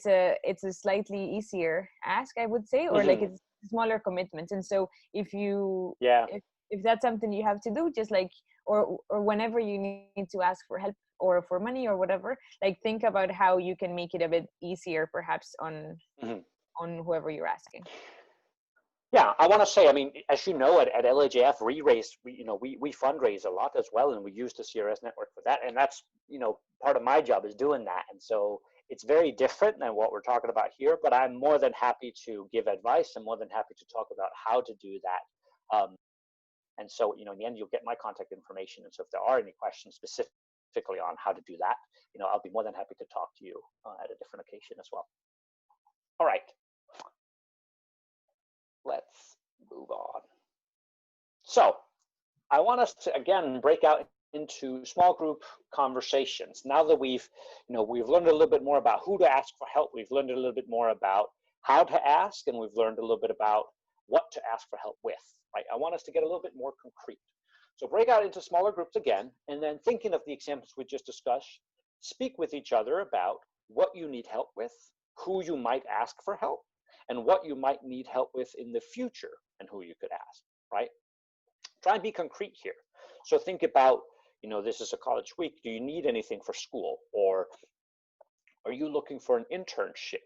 a slightly easier ask, I would say, or like it's smaller commitments. And so if you if that's something you have to do, just like or whenever you need to ask for help or for money or whatever, like think about how you can make it a bit easier perhaps on whoever you're asking. Yeah, I want to say, I mean, as you know, at LAJF, we fundraise a lot as well, and we use the CRS network for that. And that's, part of my job is doing that. And so it's very different than what we're talking about here, but I'm more than happy to give advice. I'm more than happy to talk about how to do that. And so, in the end, you'll get my contact information. And so if there are any questions specifically on how to do that, I'll be more than happy to talk to you at a different occasion as well. All right. Let's move on. So I want us to, again, break out into small group conversations. Now that we've learned a little bit more about who to ask for help, we've learned a little bit more about how to ask, and we've learned a little bit about what to ask for help with, right? I want us to get a little bit more concrete. So break out into smaller groups again, and then thinking of the examples we just discussed, speak with each other about what you need help with, who you might ask for help, and what you might need help with in the future and who you could ask, right? Try and be concrete here. So think about, this is a college week. Do you need anything for school? Or are you looking for an internship?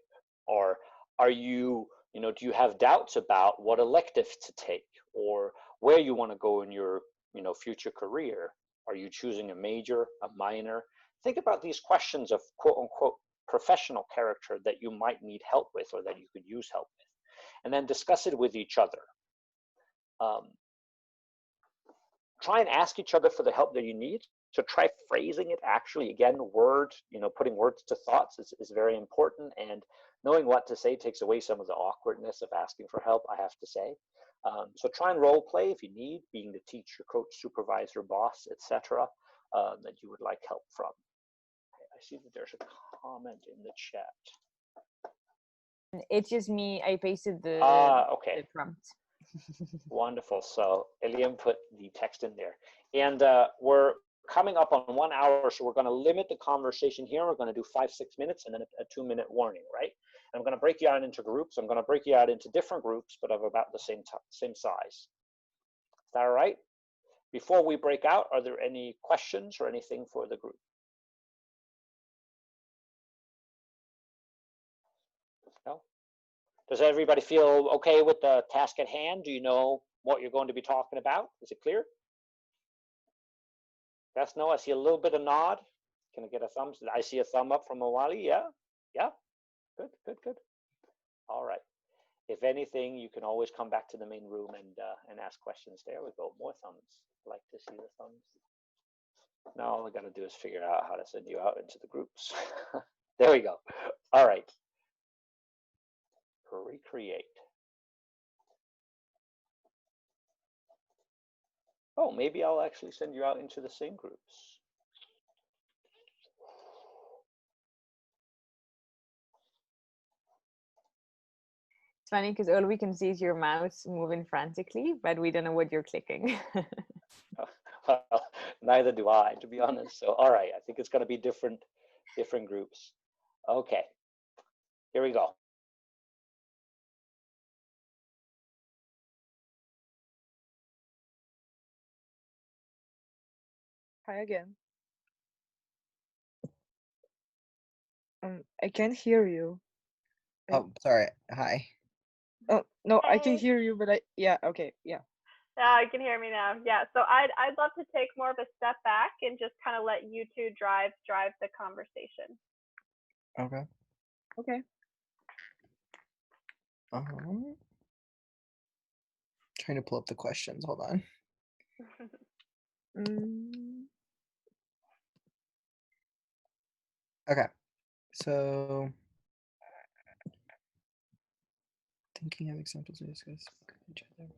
Or are you, do you have doubts about what elective to take or where you want to go in your, future career? Are you choosing a major, a minor? Think about these questions of quote unquote professional character that you might need help with or that you could use help with, and then discuss it with each other. Try and ask each other for the help that you need. So try phrasing it actually, again, putting words to thoughts is very important, and knowing what to say takes away some of the awkwardness of asking for help, I have to say. So try and role play if you need, being the teacher, coach, supervisor, boss, etc., that you would like help from. I see that there's a comment in the chat. It's just me. I pasted the prompt. Wonderful. So Eliam put the text in there. And we're coming up on 1 hour, so we're going to limit the conversation here. We're going to do 5-6 minutes and then a 2-minute warning, right? And I'm going to break you out into groups. I'm going to break you out into different groups, but of about the same size. Is that all right? Before we break out, are there any questions or anything for the group? No? Does everybody feel okay with the task at hand? Do you know what you're going to be talking about? Is it clear? Yes, no, I see a little bit of nod. Can I get a thumbs? I see a thumb up from Awali. Yeah, yeah, good, good, good. All right. If anything, you can always come back to the main room and ask questions. There we go. More thumbs. I like to see the thumbs. Now all I got to do is figure out how to send you out into the groups. There we go. All right. Recreate. Oh, maybe I'll actually send you out into the same groups. It's funny because all we can see is your mouse moving frantically, but we don't know what you're clicking. Well, neither do I, to be honest. So, all right, I think it's going to be different groups. Okay, here we go. Hi again. I can't hear you. Oh, sorry. Hi. Oh no, I can Hey. hear you, but yeah, okay, yeah. Yeah, you can hear me now. Yeah, so I'd love to take more of a step back and just kind of let you two drive the conversation. Okay. Okay. Trying to pull up the questions. Hold on. Okay. So thinking of examples to discuss each other.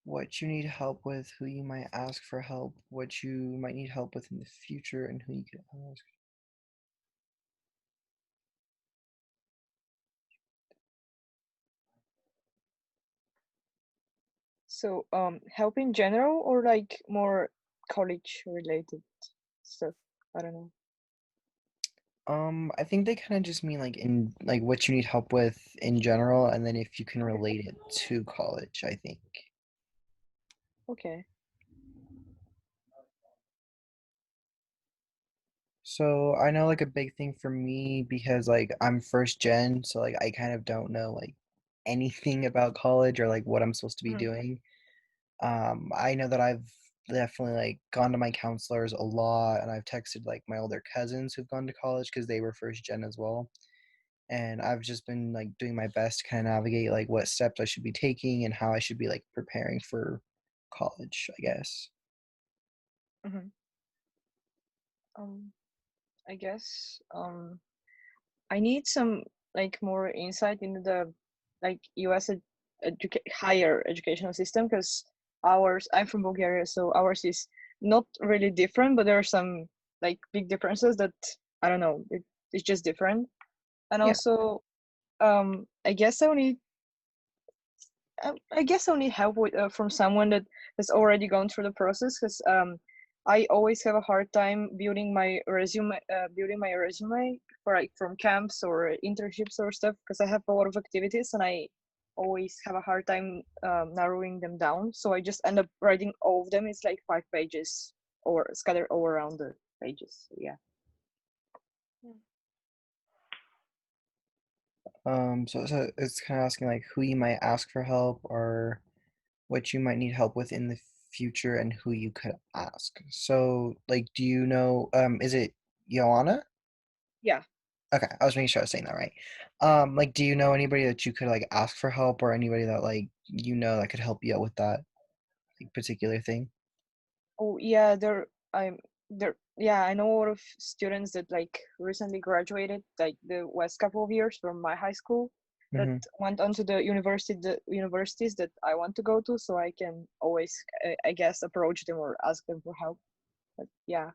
what you need help with, who you might ask for help, what you might need help with in the future, and who you could ask. So help in general or like more college related stuff? I don't know. I think they kind of just mean like in like what you need help with in general, and then if you can relate it to college, I think. Okay. So I know like a big thing for me because like I'm first gen, so like I kind of don't know like anything about college or like what I'm supposed to be doing. I know that I've definitely like gone to my counselors a lot, and I've texted like my older cousins who've gone to college because they were first gen as well. And I've just been like doing my best to kind of navigate like what steps I should be taking and how I should be like preparing for college, I guess. Mm-hmm. Um, I guess I need some like more insight into the like U.S. Higher educational system because ours. I'm from Bulgaria, so ours is not really different, but there are some like big differences that I don't know. It's just different, and Yeah. also I guess I guess I need help with, from someone that has already gone through the process because I always have a hard time building my resume for like from camps or internships or stuff because I have a lot of activities and I always have a hard time narrowing them down. So I just end up writing all of them. It's like 5 pages or scattered all around the pages. So, yeah. So it's kind of asking like who you might ask for help or what you might need help with in the future and who you could ask. So like, do you know, is it Joanna? Yeah. Okay, I was making sure I was saying that right. Like, do you know anybody that you could like ask for help or anybody that like you know that could help you out with that like, particular thing? Oh yeah, there yeah, I know a lot of students that like recently graduated like the last couple of years from my high school that Mm-hmm. went on to the universities that I want to go to, so I can always I guess approach them or ask them for help. But yeah.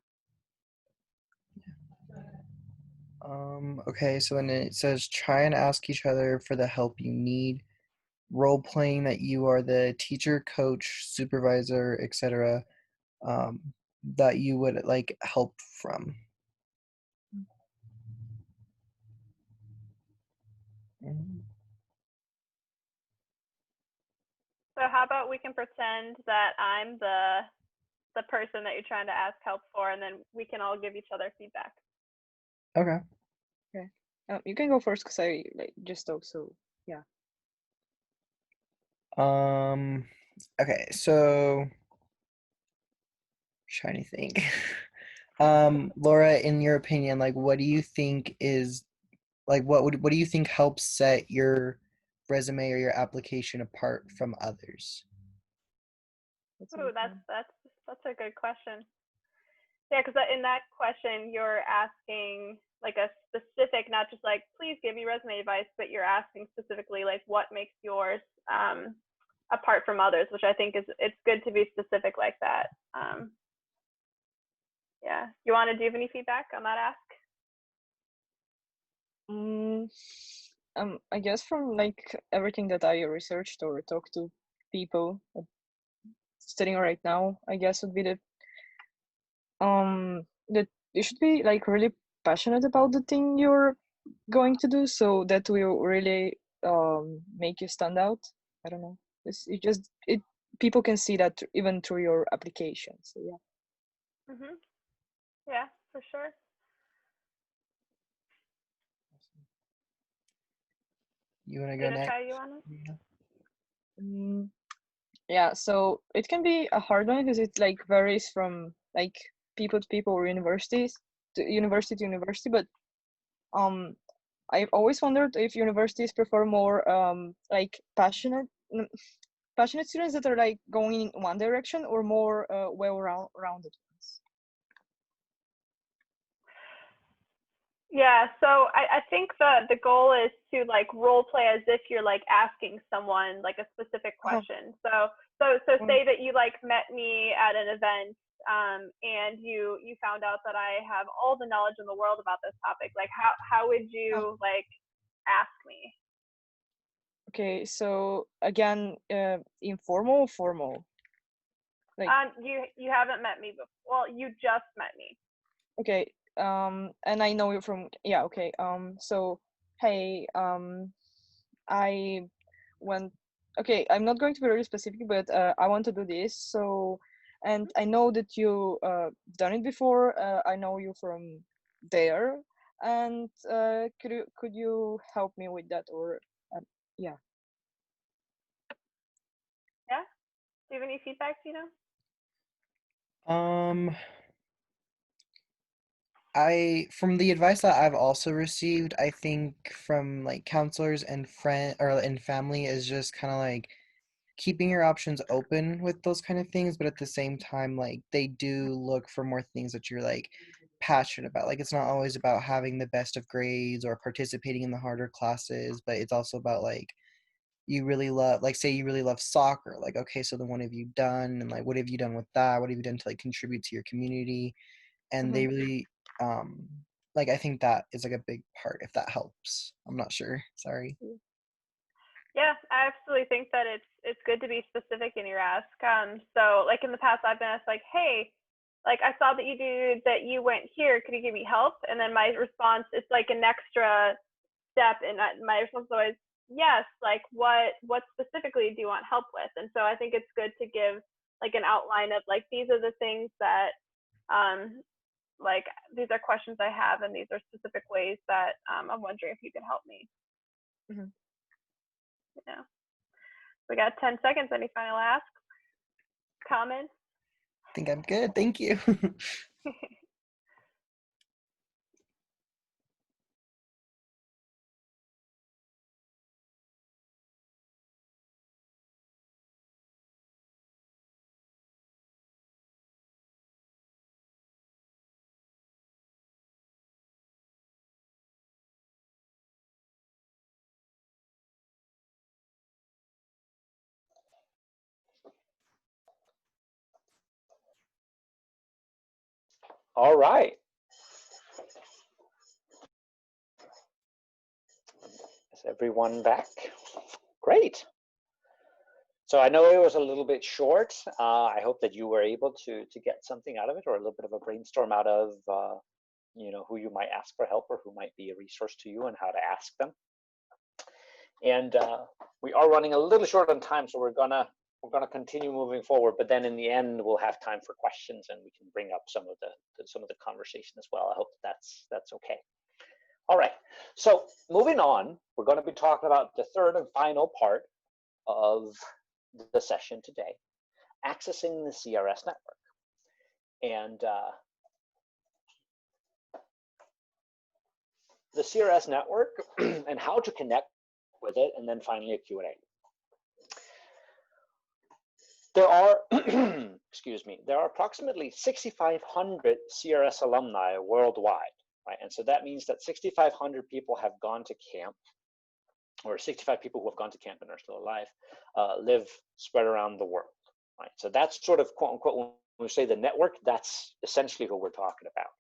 Okay, so then it says try and ask each other for the help you need. Role playing that you are the teacher, coach, supervisor, etc. Um, that you would like help from. Mhm. So how about we can pretend that I'm the person that you're trying to ask help for, and then we can all give each other feedback. Okay. Okay. You can go first because I like just talk. So yeah. Okay, so trying to think. Laura, in your opinion, like what do you think is like what do you think helps set your resume or your application apart from others? Ooh, that's a good question. Yeah, because in that question you're asking like a specific, not just like please give me resume advice, but you're asking specifically like what makes yours apart from others, which I think it's good to be specific like that. Yeah, Joanna, do you have any feedback on that ask? I guess from like everything that I researched or talked to people studying right now, I guess would be that you should be like really passionate about the thing you're going to do, so that will really make you stand out. I don't know. It people can see that even through your application. So yeah. Mhm. Yeah, for sure. You want to You go gonna next? try, Joanna? Yeah, so it can be a hard one because it like varies from like people to people or universities to university, but I've always wondered if universities prefer more like passionate students that are like going in one direction or more rounded ones. Yeah, so I think the goal is to like role play as if you're like asking someone like a specific question. So say that you like met me at an event, and you found out that I have all the knowledge in the world about this topic. Like how would you like ask me? Okay, so again, informal or formal? Like, you haven't met me before. Well, you just met me. okay, and I know you from, yeah, okay, so, hey, I went, okay, I'm not going to be really specific, but I want to do this, so, and I know that you done it before, I know you from there, and could you help me with that, or, yeah. Yeah? Do you have any feedback, Tino? From the advice that I've also received, I think from like counselors and family is just kind of like keeping your options open with those kind of things, but at the same time, like they do look for more things that you're like passionate about. Like it's not always about having the best of grades or participating in the harder classes, but it's also about like you really love, like say you really love soccer, like okay, so then what have you done, and like what have you done with that, what have you done to like contribute to your community, and they really like I think that is like a big part, if that helps. I'm not sure, sorry. Yeah, I absolutely think that it's good to be specific in your ask. So like in the past, I've been asked like, hey, like I saw that you went here. Could you give me help? And then my response, it's like an extra step, and my response is always yes. Like what specifically do you want help with? And so I think it's good to give like an outline of like these are the things that like these are questions I have, and these are specific ways that I'm wondering if you can help me. Yeah. We got 10 seconds. Any final asks? Comments? I think I'm good, thank you. All right. Is everyone back? Great. So I know it was a little bit short. I hope that you were able to get something out of it, or a little bit of a brainstorm out of you know, who you might ask for help, or who might be a resource to you, and how to ask them. And we are running a little short on time, so we're gonna continue moving forward. But then in the end, we'll have time for questions, and we can bring up some of the conversation as well. I hope that's okay. All right. So moving on, we're going to be talking about the third and final part of the session today, accessing the CRS network, and the CRS network and how to connect with it, and then finally a Q&A. There are, excuse me, there are approximately 6,500 CRS alumni worldwide, right? And so that means that 6,500 people have gone to camp, or 65 people who have gone to camp and are still alive, live spread around the world, right? So that's sort of quote unquote, when we say the network, that's essentially who we're talking about.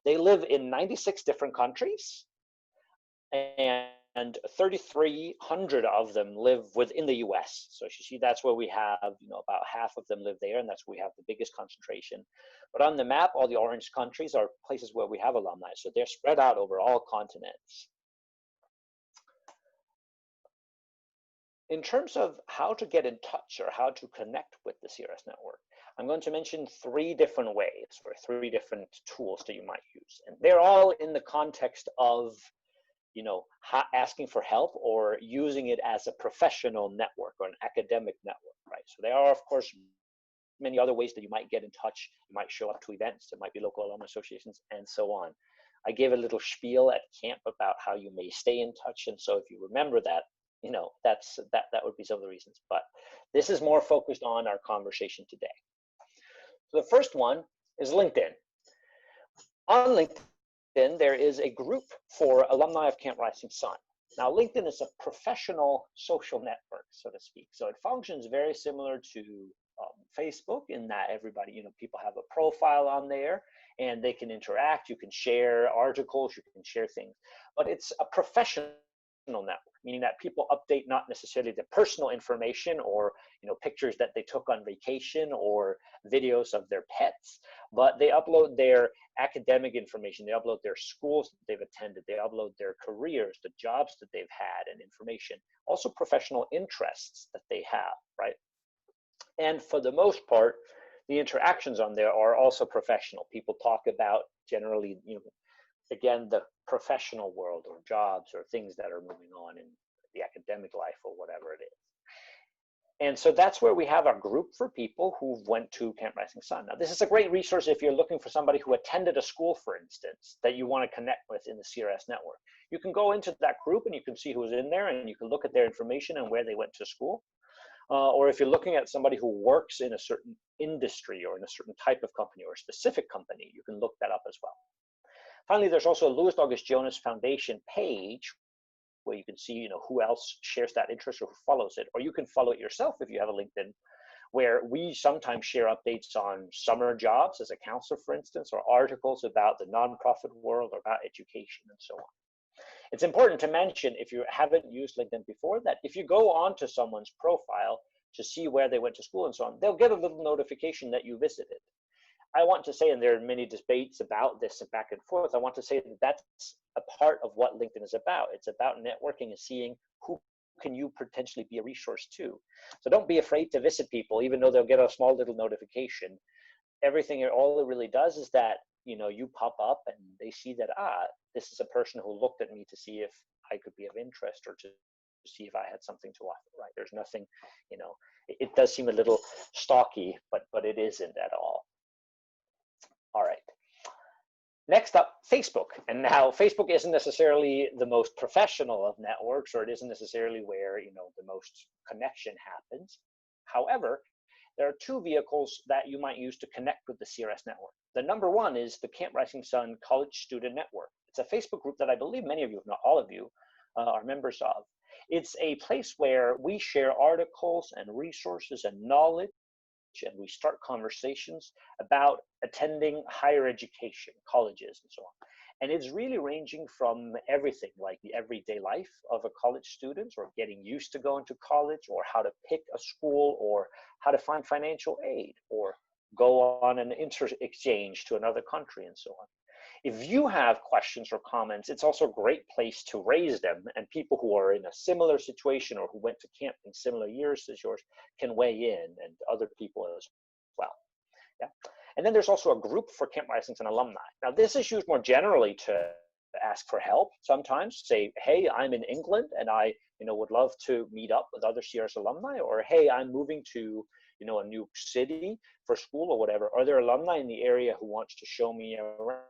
They live in 96 different countries, and 3,300 of them live within the US. So you see, that's where we have, you know, about half of them live there, and that's where we have the biggest concentration. But on the map, all the orange countries are places where we have alumni. So they're spread out over all continents. In terms of how to get in touch or how to connect with the CRS network, I'm going to mention 3 different ways, or 3 different tools that you might use. And they're all in the context of, you know, asking for help or using it as a professional network or an academic network, right? So there are, of course, many other ways that you might get in touch. You might show up to events, there might be local alumni associations, and so on. I gave a little spiel at camp about how you may stay in touch, and so if you remember that, you know, that would be some of the reasons. But this is more focused on our conversation today. So the first one is LinkedIn. On LinkedIn, there is a group for alumni of Camp Rising Sun. Now, LinkedIn is a professional social network, so to speak. So it functions very similar to Facebook in that everybody, people have a profile on there and they can interact. You can share articles, you can share things, but it's a professional network, meaning that people update not necessarily the personal information or pictures that they took on vacation or videos of their pets, but they upload their academic information, they upload their schools that they've attended, they upload their careers, the jobs that they've had and information, also professional interests that they have, right? And for the most part, the interactions on there are also professional. People talk about generally, again, the professional world or jobs or things that are moving on in the academic life or whatever it is. And so that's where we have our group for people who went to Camp Rising Sun. Now, this is a great resource if you're looking for somebody who attended a school, for instance, that you want to connect with in the CRS network. You can go into that group and you can see who's in there and you can look at their information and where they went to school. Or if you're looking at somebody who works in a certain industry or in a certain type of company or a specific company, you can look that up as well. Finally, there's also a Louis August Jonas Foundation page where you can see, who else shares that interest or who follows it, or you can follow it yourself if you have a LinkedIn, where we sometimes share updates on summer jobs as a counselor, for instance, or articles about the nonprofit world or about education and so on. It's important to mention, if you haven't used LinkedIn before, that if you go onto someone's profile to see where they went to school and so on, they'll get a little notification that you visited. I want to say, and there are many debates about this and back and forth, I want to say that that's a part of what LinkedIn is about. It's about networking and seeing who can you potentially be a resource to. So don't be afraid to visit people, even though they'll get a small little notification. Everything, all it really does is that, you pop up and they see that, this is a person who looked at me to see if I could be of interest or to see if I had something to offer, right? There's nothing, it does seem a little stalky, but it isn't at all. All right. Next up, Facebook. And now Facebook isn't necessarily the most professional of networks, or it isn't necessarily where, the most connection happens. However, there are two vehicles that you might use to connect with the CRS network. The number one is the Camp Rising Sun College Student Network. It's a Facebook group that I believe many of you, if not all of you, are members of. It's a place where we share articles and resources and knowledge, and we start conversations about attending higher education, colleges, and so on. And it's really ranging from everything, like the everyday life of a college student, or getting used to going to college, or how to pick a school, or how to find financial aid, or go on an inter-exchange to another country, and so on. If you have questions or comments, it's also a great place to raise them, and people who are in a similar situation or who went to camp in similar years as yours can weigh in, and other people as well. Yeah. And then there's also a group for Camp Rising Sun alumni. Now, this is used more generally to ask for help. Sometimes say, hey, I'm in England and I would love to meet up with other CRS alumni, or hey, I'm moving to a new city for school or whatever. Are there alumni in the area who wants to show me around?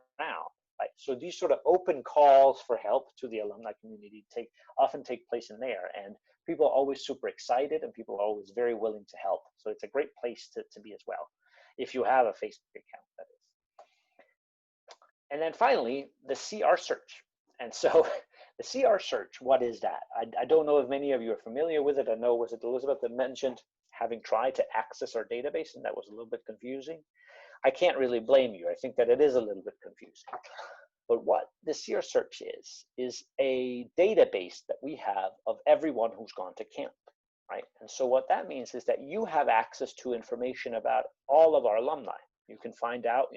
Right? So these sort of open calls for help to the alumni community often take place in there, and people are always super excited and people are always very willing to help. So it's a great place to be as well, if you have a Facebook account, that is. And then finally, the CR search. And so the CR search, what is that? I don't know if many of you are familiar with it. I know, was it Elizabeth that mentioned having tried to access our database, and that was a little bit confusing? I can't really blame you. I think that it is a little bit confusing. But what the CR search is a database that we have of everyone who's gone to camp, right? And so what that means is that you have access to information about all of our alumni. You can find out,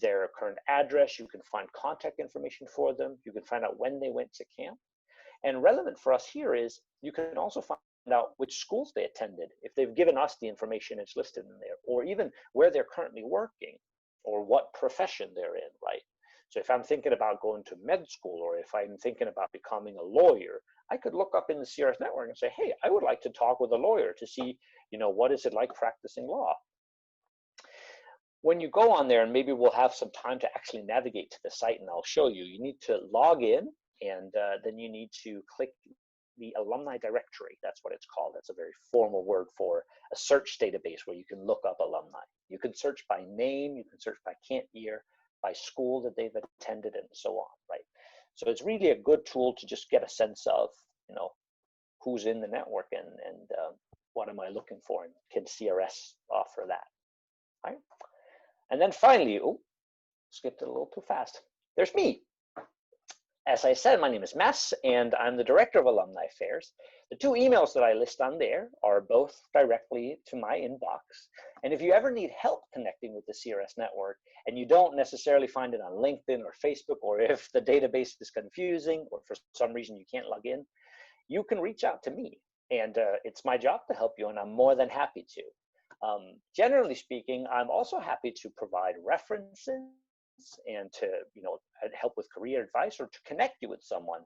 their current address. You can find contact information for them. You can find out when they went to camp. And relevant for us here is you can also find out which schools they attended, if they've given us the information it's listed in there, or even where they're currently working or what profession they're in, right? So if I'm thinking about going to med school, or if I'm thinking about becoming a lawyer, I could look up in the CRS network and say, hey, I would like to talk with a lawyer to see, what is it like practicing law? When you go on there, and maybe we'll have some time to actually navigate to the site and I'll show you, you need to log in, and then you need to click the Alumni Directory. That's what it's called. That's a very formal word for a search database where you can look up alumni. You can search by name, you can search by camp year, by school that they've attended, and so on, right? So it's really a good tool to just get a sense of, who's in the network and what am I looking for, and can CRS offer that, right? And then finally, skipped it a little too fast. There's me. As I said, my name is Mess, and I'm the Director of Alumni Affairs. The 2 emails that I list on there are both directly to my inbox. And if you ever need help connecting with the CRS network, and you don't necessarily find it on LinkedIn or Facebook, or if the database is confusing, or for some reason you can't log in, you can reach out to me. And it's my job to help you, and I'm more than happy to. Generally speaking, I'm also happy to provide references and to help with career advice, or to connect you with someone.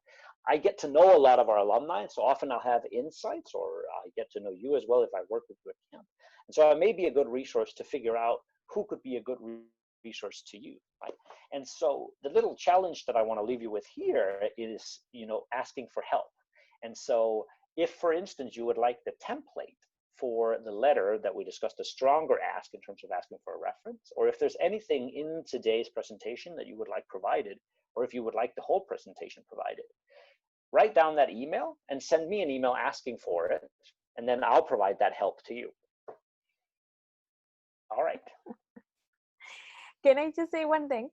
I get to know a lot of our alumni, so often I'll have insights, or I get to know you as well if I work with you at camp. And so I may be a good resource to figure out who could be a good resource to you, right? And so the little challenge that I want to leave you with here is, asking for help. And so if, for instance, you would like the template for the letter that we discussed, a stronger ask in terms of asking for a reference, or if there's anything in today's presentation that you would like provided, or if you would like the whole presentation provided, write down that email and send me an email asking for it, and then I'll provide that help to you. All right. Can I just say one thing?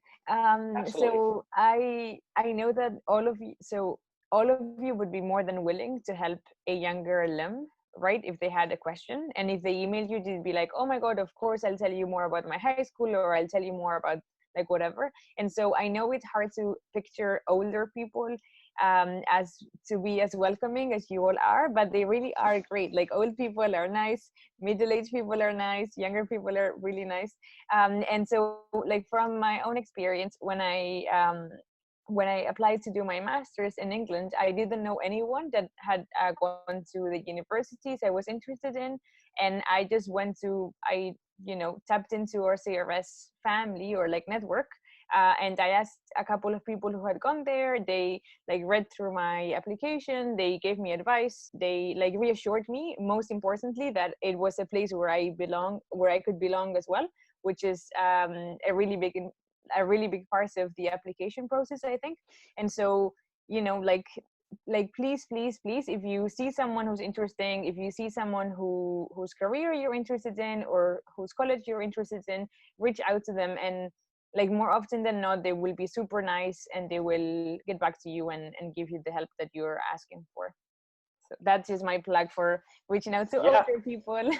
So I know that all of you would be more than willing to help a younger alum, right? If they had a question, and if they emailed you, they'd be like, oh my God, of course, I'll tell you more about my high school, or I'll tell you more about like whatever. And so I know it's hard to picture older people as to be as welcoming as you all are, but they really are great. Like, old people are nice, middle-aged people are nice, younger people are really nice. And so like from my own experience, when I applied to do my master's in England, I didn't know anyone that had gone to the universities I was interested in. And I just tapped into our CRS family, or like network. And I asked a couple of people who had gone there. They like read through my application. They gave me advice. They like reassured me, most importantly, that it was a place where I could belong as well, which is a really big part of the application process, I think. And so, please, if you see someone who's interesting, if you see someone whose career you're interested in, or whose college you're interested in, reach out to them. And like, more often than not, they will be super nice, and they will get back to you and give you the help that you're asking for. So that's just my plug for reaching out to older people.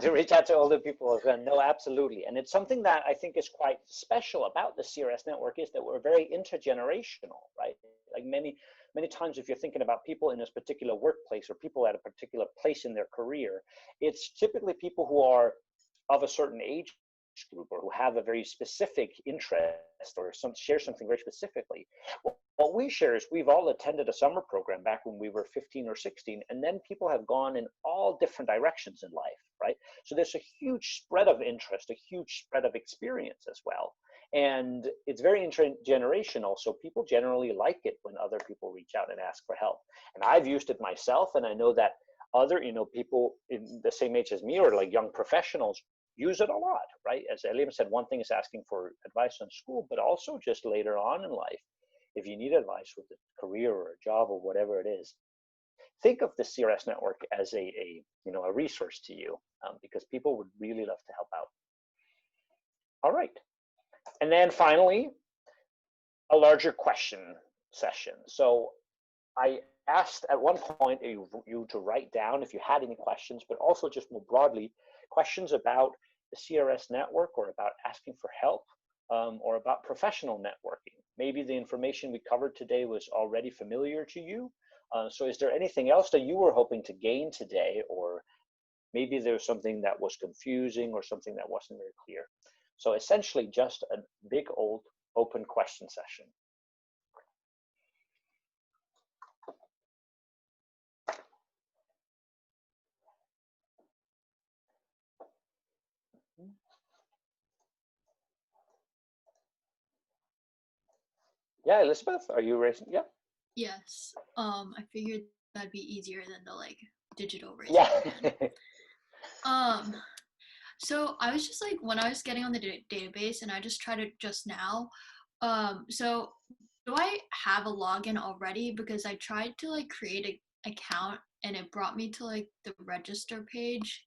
To reach out to older people. No, absolutely. And it's something that I think is quite special about the CRS network, is that we're very intergenerational, right? Like many times, if you're thinking about people in this particular workplace, or people at a particular place in their career, it's typically people who are of a certain age group, or who have a very specific interest, or share something very specifically. What we share is we've all attended a summer program back when we were 15 or 16, and then people have gone in all different directions in life, right? So there's a huge spread of interest, a huge spread of experience as well. And it's very intergenerational, so people generally like it when other people reach out and ask for help. And I've used it myself, and I know that other, people in the same age as me, or like young professionals, use it a lot, right? As Eliam said, one thing is asking for advice on school, but also just later on in life, if you need advice with a career or a job or whatever it is, think of the CRS network as a resource to you, because people would really love to help out. All right. And then finally, a larger question session. So I asked at one point you to write down if you had any questions, but also just more broadly, questions about the CRS network, or about asking for help, or about professional networking. Maybe the information we covered today was already familiar to you. So is there anything else that you were hoping to gain today, or maybe there was something that was confusing, or something that wasn't very clear? So essentially just a big old open question session. Yeah, Elizabeth, are you raising? Yeah. Yes. I figured that'd be easier than the like digital raise. Yeah. So I was just like, when I was getting on the database, and I just tried it just now. So do I have a login already? Because I tried to like create an account, and it brought me to like the register page,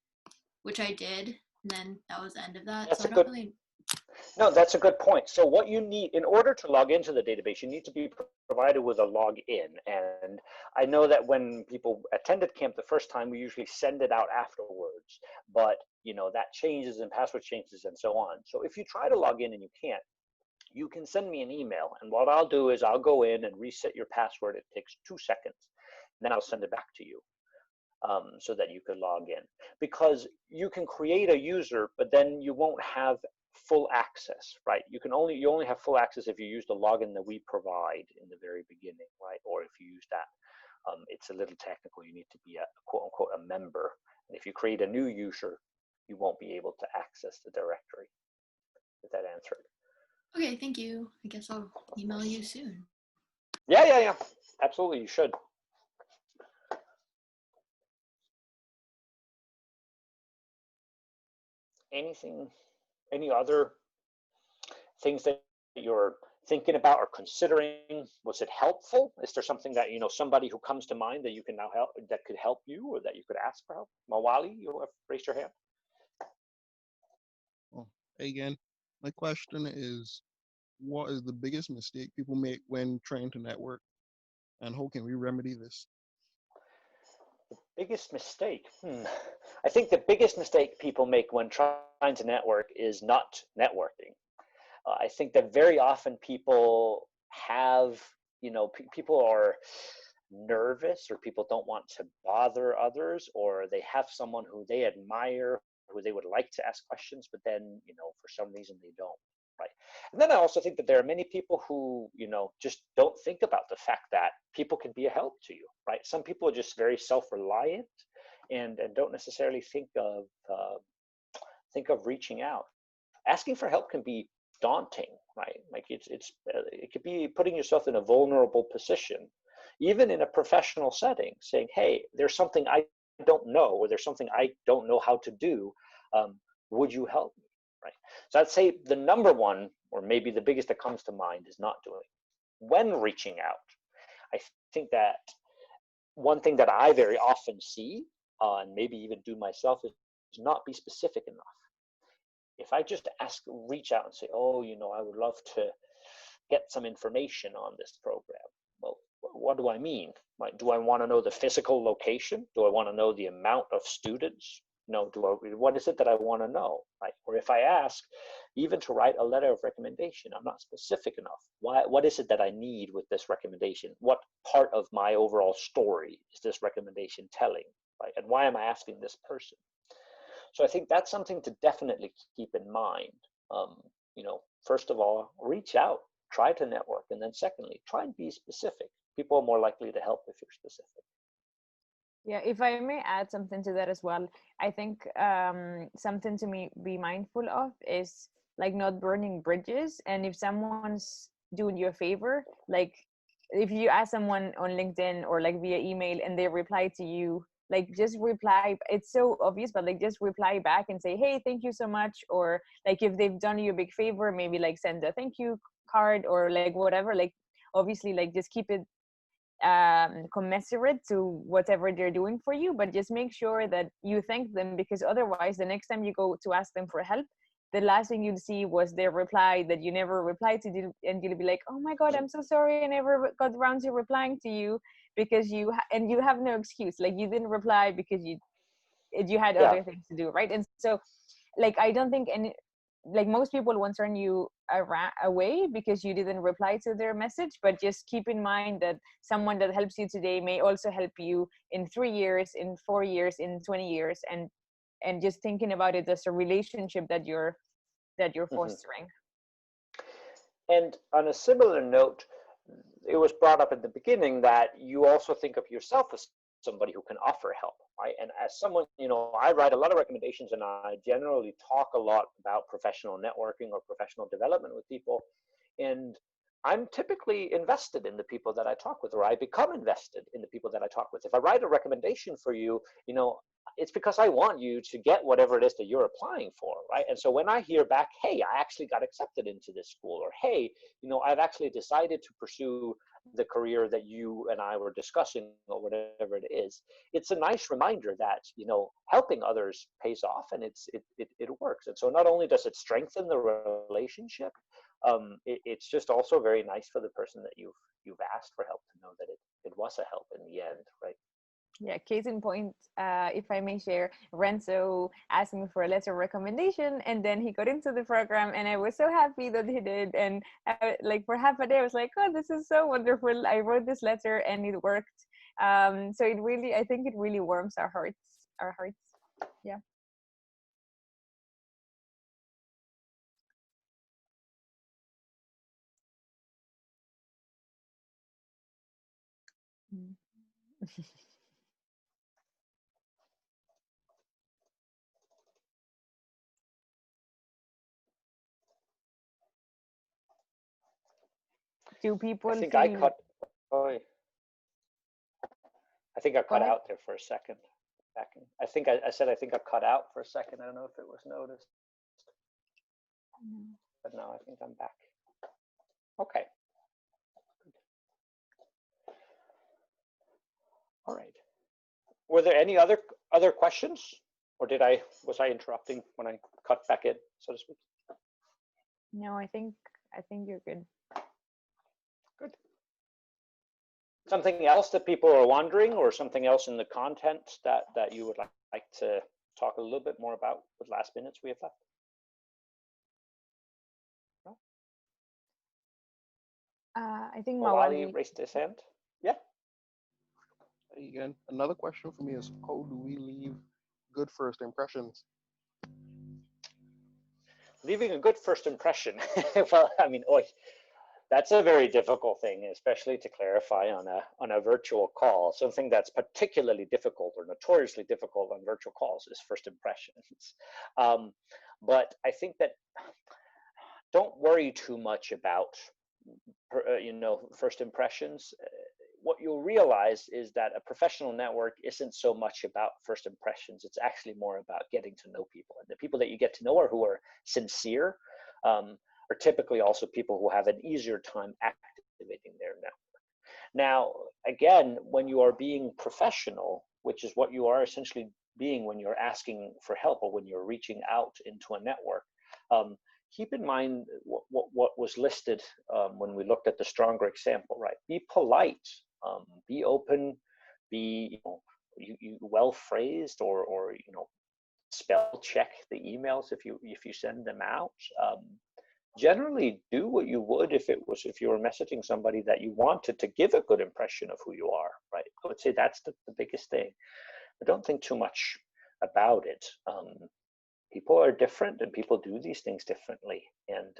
which I did, and then that was the end of that. That's So a I don't good, really. no, that's a good point. So what you need, in order to log into the database, you need to be provided with a login. And I know that when people attended camp the first time, we usually send it out afterwards, but you know, that changes and password changes and so on. So if you try to log in and you can't, you can send me an email. And what I'll do is I'll go in and reset your password. It takes 2 seconds. And then I'll send it back to you. So that you could log in, because you can create a user, but then you won't have full access, right? You only have full access if you use the login that we provide in the very beginning, right? Or if you use that, it's a little technical. You need to be a quote unquote a member, and if you create a new user, you won't be able to access the directory. Is that answered? Okay, thank you. I guess I'll email you soon. Yeah. Absolutely, you should. Anything, any other things that you're thinking about or considering? Was it helpful? Is there something that, you know, somebody who comes to mind that you can now help, that could help you, or that you could ask for help? Mawali, you have raised your hand. Well, again, my question is, what is the biggest mistake people make when trying to network, and how can we remedy this? Biggest mistake? I think the biggest mistake people make when trying to network is not networking. I think that very often people have, you know, people are nervous, or people don't want to bother others, or they have someone who they admire, who they would like to ask questions, but then, you know, for some reason they don't, right? And then I also think that there are many people who, you know, just don't think about the fact that people can be a help to you, right? Some people are just very self-reliant and don't necessarily think of reaching out. Asking for help can be daunting, right? Like it could be putting yourself in a vulnerable position, even in a professional setting, saying, hey, there's something I don't know, or there's something I don't know how to do. Would you help me, right? So I'd say the number one, or maybe the biggest that comes to mind, is not doing. When reaching out, I think that one thing that I very often see, and maybe even do myself, is not be specific enough. If I just reach out and say, oh, you know, I would love to get some information on this program. Well, what do I mean? Do I want to know the physical location? Do I want to know the amount of students? No, what is it that I want to know? Right? Or if I ask, even to write a letter of recommendation, I'm not specific enough. What is it that I need with this recommendation? What part of my overall story is this recommendation telling? Right? And why am I asking this person? So I think that's something to definitely keep in mind. You know, first of all, reach out, try to network, and then secondly, try and be specific. People are more likely to help if you're specific. Yeah, if I may add something to that as well, I think something to be mindful of is like not burning bridges. And if someone's doing you a favor, like if you ask someone on LinkedIn or like via email and they reply to you, like just reply. It's so obvious, but like just reply back and say, hey, thank you so much. Or like if they've done you a big favor, maybe like send a thank you card or like whatever. Like obviously like just keep it commensurate to whatever they're doing for you, but just make sure that you thank them, because otherwise the next time you go to ask them for help, the last thing you'll see was their reply that you never replied to, and you'll be like, oh my god, I'm so sorry, I never got around to replying to you, because you have no excuse, like you didn't reply because you had other things to do, right? And so like I don't think most people won't turn you away because you didn't reply to their message, but just keep in mind that someone that helps you today may also help you in 3 years, in 4 years, in 20 years, and just thinking about it as a relationship that you're fostering. And on a similar note, it was brought up at the beginning that you also think of yourself as somebody who can offer help, right? And as someone, you know, I write a lot of recommendations, and I generally talk a lot about professional networking or professional development with people. And I'm typically invested in the people that I talk with, or I become invested in the people that I talk with. If I write a recommendation for you, you know, it's because I want you to get whatever it is that you're applying for, right? And so when I hear back, hey, I actually got accepted into this school, or hey, I've actually decided to pursue the career that you and I were discussing, or whatever it is, it's a nice reminder that, helping others pays off, and it works. And so not only does it strengthen the relationship, it's just also very nice for the person that you've asked for help to know that it was a help in the end, right? Yeah, case in point, if I may share, Renzo asked me for a letter of recommendation, and then he got into the program, and I was so happy that he did. And like for half a day, I was like, oh, this is so wonderful. I wrote this letter and it worked. So I think it really warms our hearts. Yeah. Do people I think feel... I cut out there for a second. I think I said I think I cut out for a second. I don't know if it was noticed. But now I think I'm back. Okay. All right. Were there any other questions, or was I interrupting when I cut back in, so to speak? No, I think you're good. Good. Something else that people are wondering, or something else in the content that you would like to talk a little bit more about with last minutes we have left? No? I think Mawali raised his hand. Yeah. Again, another question for me is, how do we leave good first impressions? Leaving a good first impression. Well, I mean, that's a very difficult thing, especially to clarify on a virtual call. Something that's particularly difficult, or notoriously difficult on virtual calls, is first impressions. But I think that don't worry too much about first impressions. What you'll realize is that a professional network isn't so much about first impressions. It's actually more about getting to know people. And the people that you get to know who are sincere are typically also people who have an easier time activating their network. Now, again, when you are being professional, which is what you are essentially being when you're asking for help or when you're reaching out into a network, keep in mind what was listed when we looked at the stronger example, right? Be polite, be open, be you well phrased, or spell check the emails if you send them out. Generally, do what you would if you were messaging somebody that you wanted to give a good impression of who you are, right? I would say that's the biggest thing. But don't think too much about it. People are different, and people do these things differently, and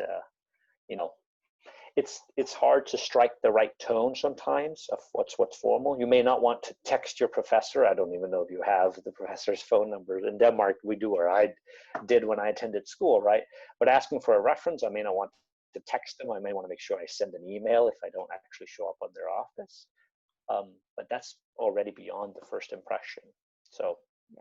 it's hard to strike the right tone sometimes of what's formal. You may not want to text your professor. I don't even know if you have the professor's phone number. In Denmark, we do, or I did when I attended school, right? But asking for a reference, I may not want to text them. I may want to make sure I send an email if I don't actually show up on their office. But that's already beyond the first impression. So yeah.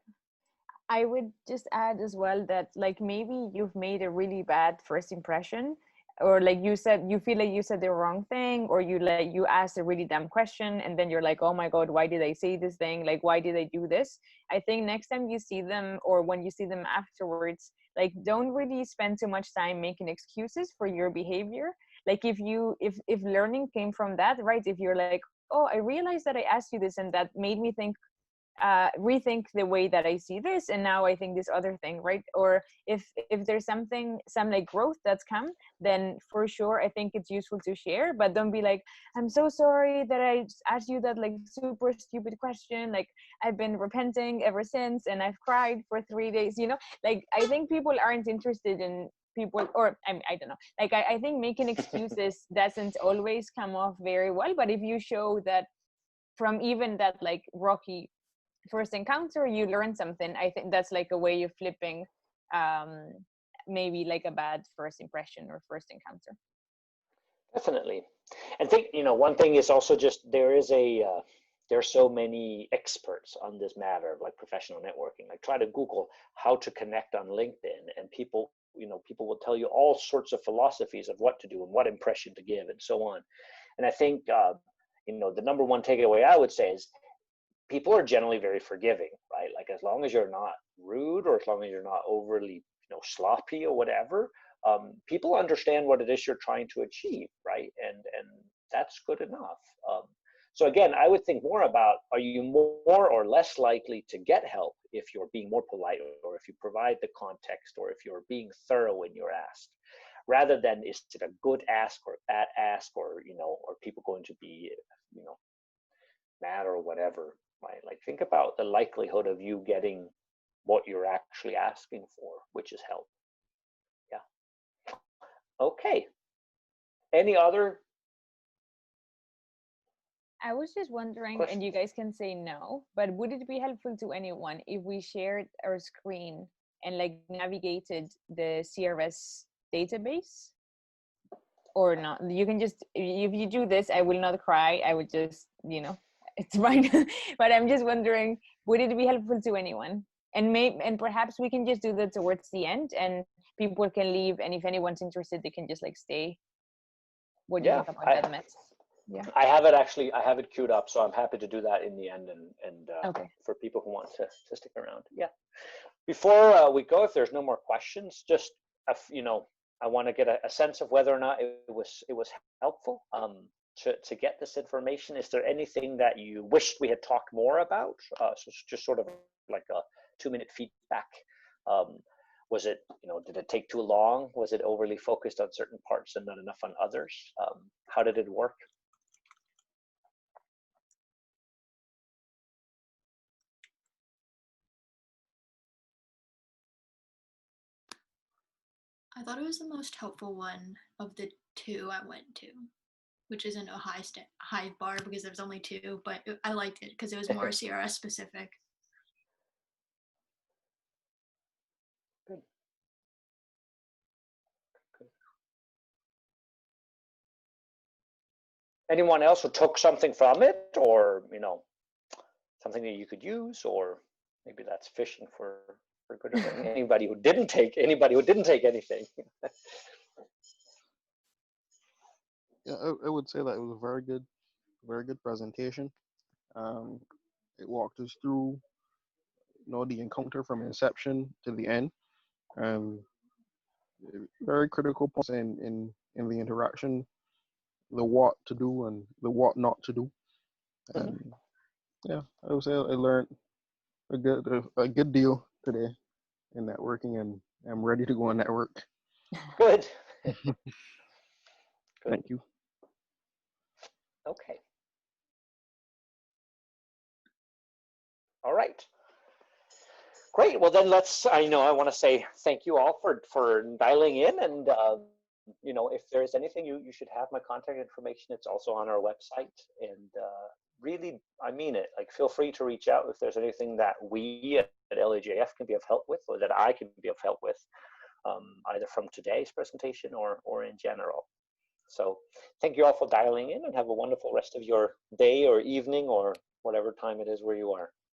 I would just add as well that, like, maybe you've made a really bad first impression, or like you feel like you said the wrong thing, or you asked a really dumb question, and then you're like, oh my God, why did I say this thing? Like, why did I do this? I think next time you see them, or when you see them afterwards, like, don't really spend too much time making excuses for your behavior. Like, if learning came from that, right? If you're like, oh, I realized that I asked you this, and that made me rethink the way that I see this, and now I think this other thing, right? Or if there's some like growth that's come, then for sure I think it's useful to share. But don't be like, I'm so sorry that I asked you that like super stupid question, like I've been repenting ever since and I've cried for 3 days, like I think people aren't interested in people, or I don't know, like I think making excuses doesn't always come off very well. But if you show that from even that like rocky first encounter you learn something, I think that's like a way of flipping maybe like a bad first impression or first encounter. Definitely. And think, one thing is also just, there is there's so many experts on this matter of like professional networking. Like try to Google how to connect on LinkedIn, and people, people will tell you all sorts of philosophies of what to do and what impression to give and so on. And I think, the number one takeaway I would say is people are generally very forgiving, right? Like as long as you're not rude, or as long as you're not overly, sloppy or whatever, people understand what it is you're trying to achieve, right? And that's good enough. So again, I would think more about, are you more or less likely to get help if you're being more polite, or if you provide the context, or if you're being thorough when you're asked, rather than is it a good ask or a bad ask, or, or people going to be, mad or whatever, right? Like think about the likelihood of you getting what you're actually asking for, which is help. Yeah. Okay. Any other? I was just wondering, Question. and you guys can say no, but would it be helpful to anyone if we shared our screen and like navigated the CRS database? Or not? You can just, if you do this, I will not cry. I would just, it's fine. But I'm just wondering, would it be helpful to anyone? And perhaps we can just do that towards the end, and people can leave. And if anyone's interested, they can just like stay. What do you think about that, Matt? Yeah. I have it queued up, so I'm happy to do that in the end, and okay. For people who want to stick around. Yeah. Before we go, if there's no more questions, just I want to get a sense of whether or not it was helpful to get this information. Is there anything that you wished we had talked more about? So it's just sort of like a 2-minute feedback. Was it, did it take too long? Was it overly focused on certain parts and not enough on others? How did it work? I thought it was the most helpful one of the 2 I went to, which isn't a high bar because there was only 2, but I liked it because it was more CRS specific. Good. Anyone else who took something from it, or something that you could use, or maybe that's fishing for good or bad. Anybody who didn't take anything. Yeah, I would say that it was a very good presentation. It walked us through, the encounter from inception to the end. Very critical points in the interaction, the what to do and the what not to do. And yeah, I would say I learned a good deal today in networking, and I'm ready to go on network. Good. Thank you. Okay. All right. Great. Well, then I want to say thank you all for dialing in, and if there's anything, you should have my contact information. It's also on our website, and really, I mean it. Like, feel free to reach out if there's anything that we at LAJF can be of help with, or that I can be of help with, either from today's presentation or in general. So thank you all for dialing in, and have a wonderful rest of your day or evening or whatever time it is where you are.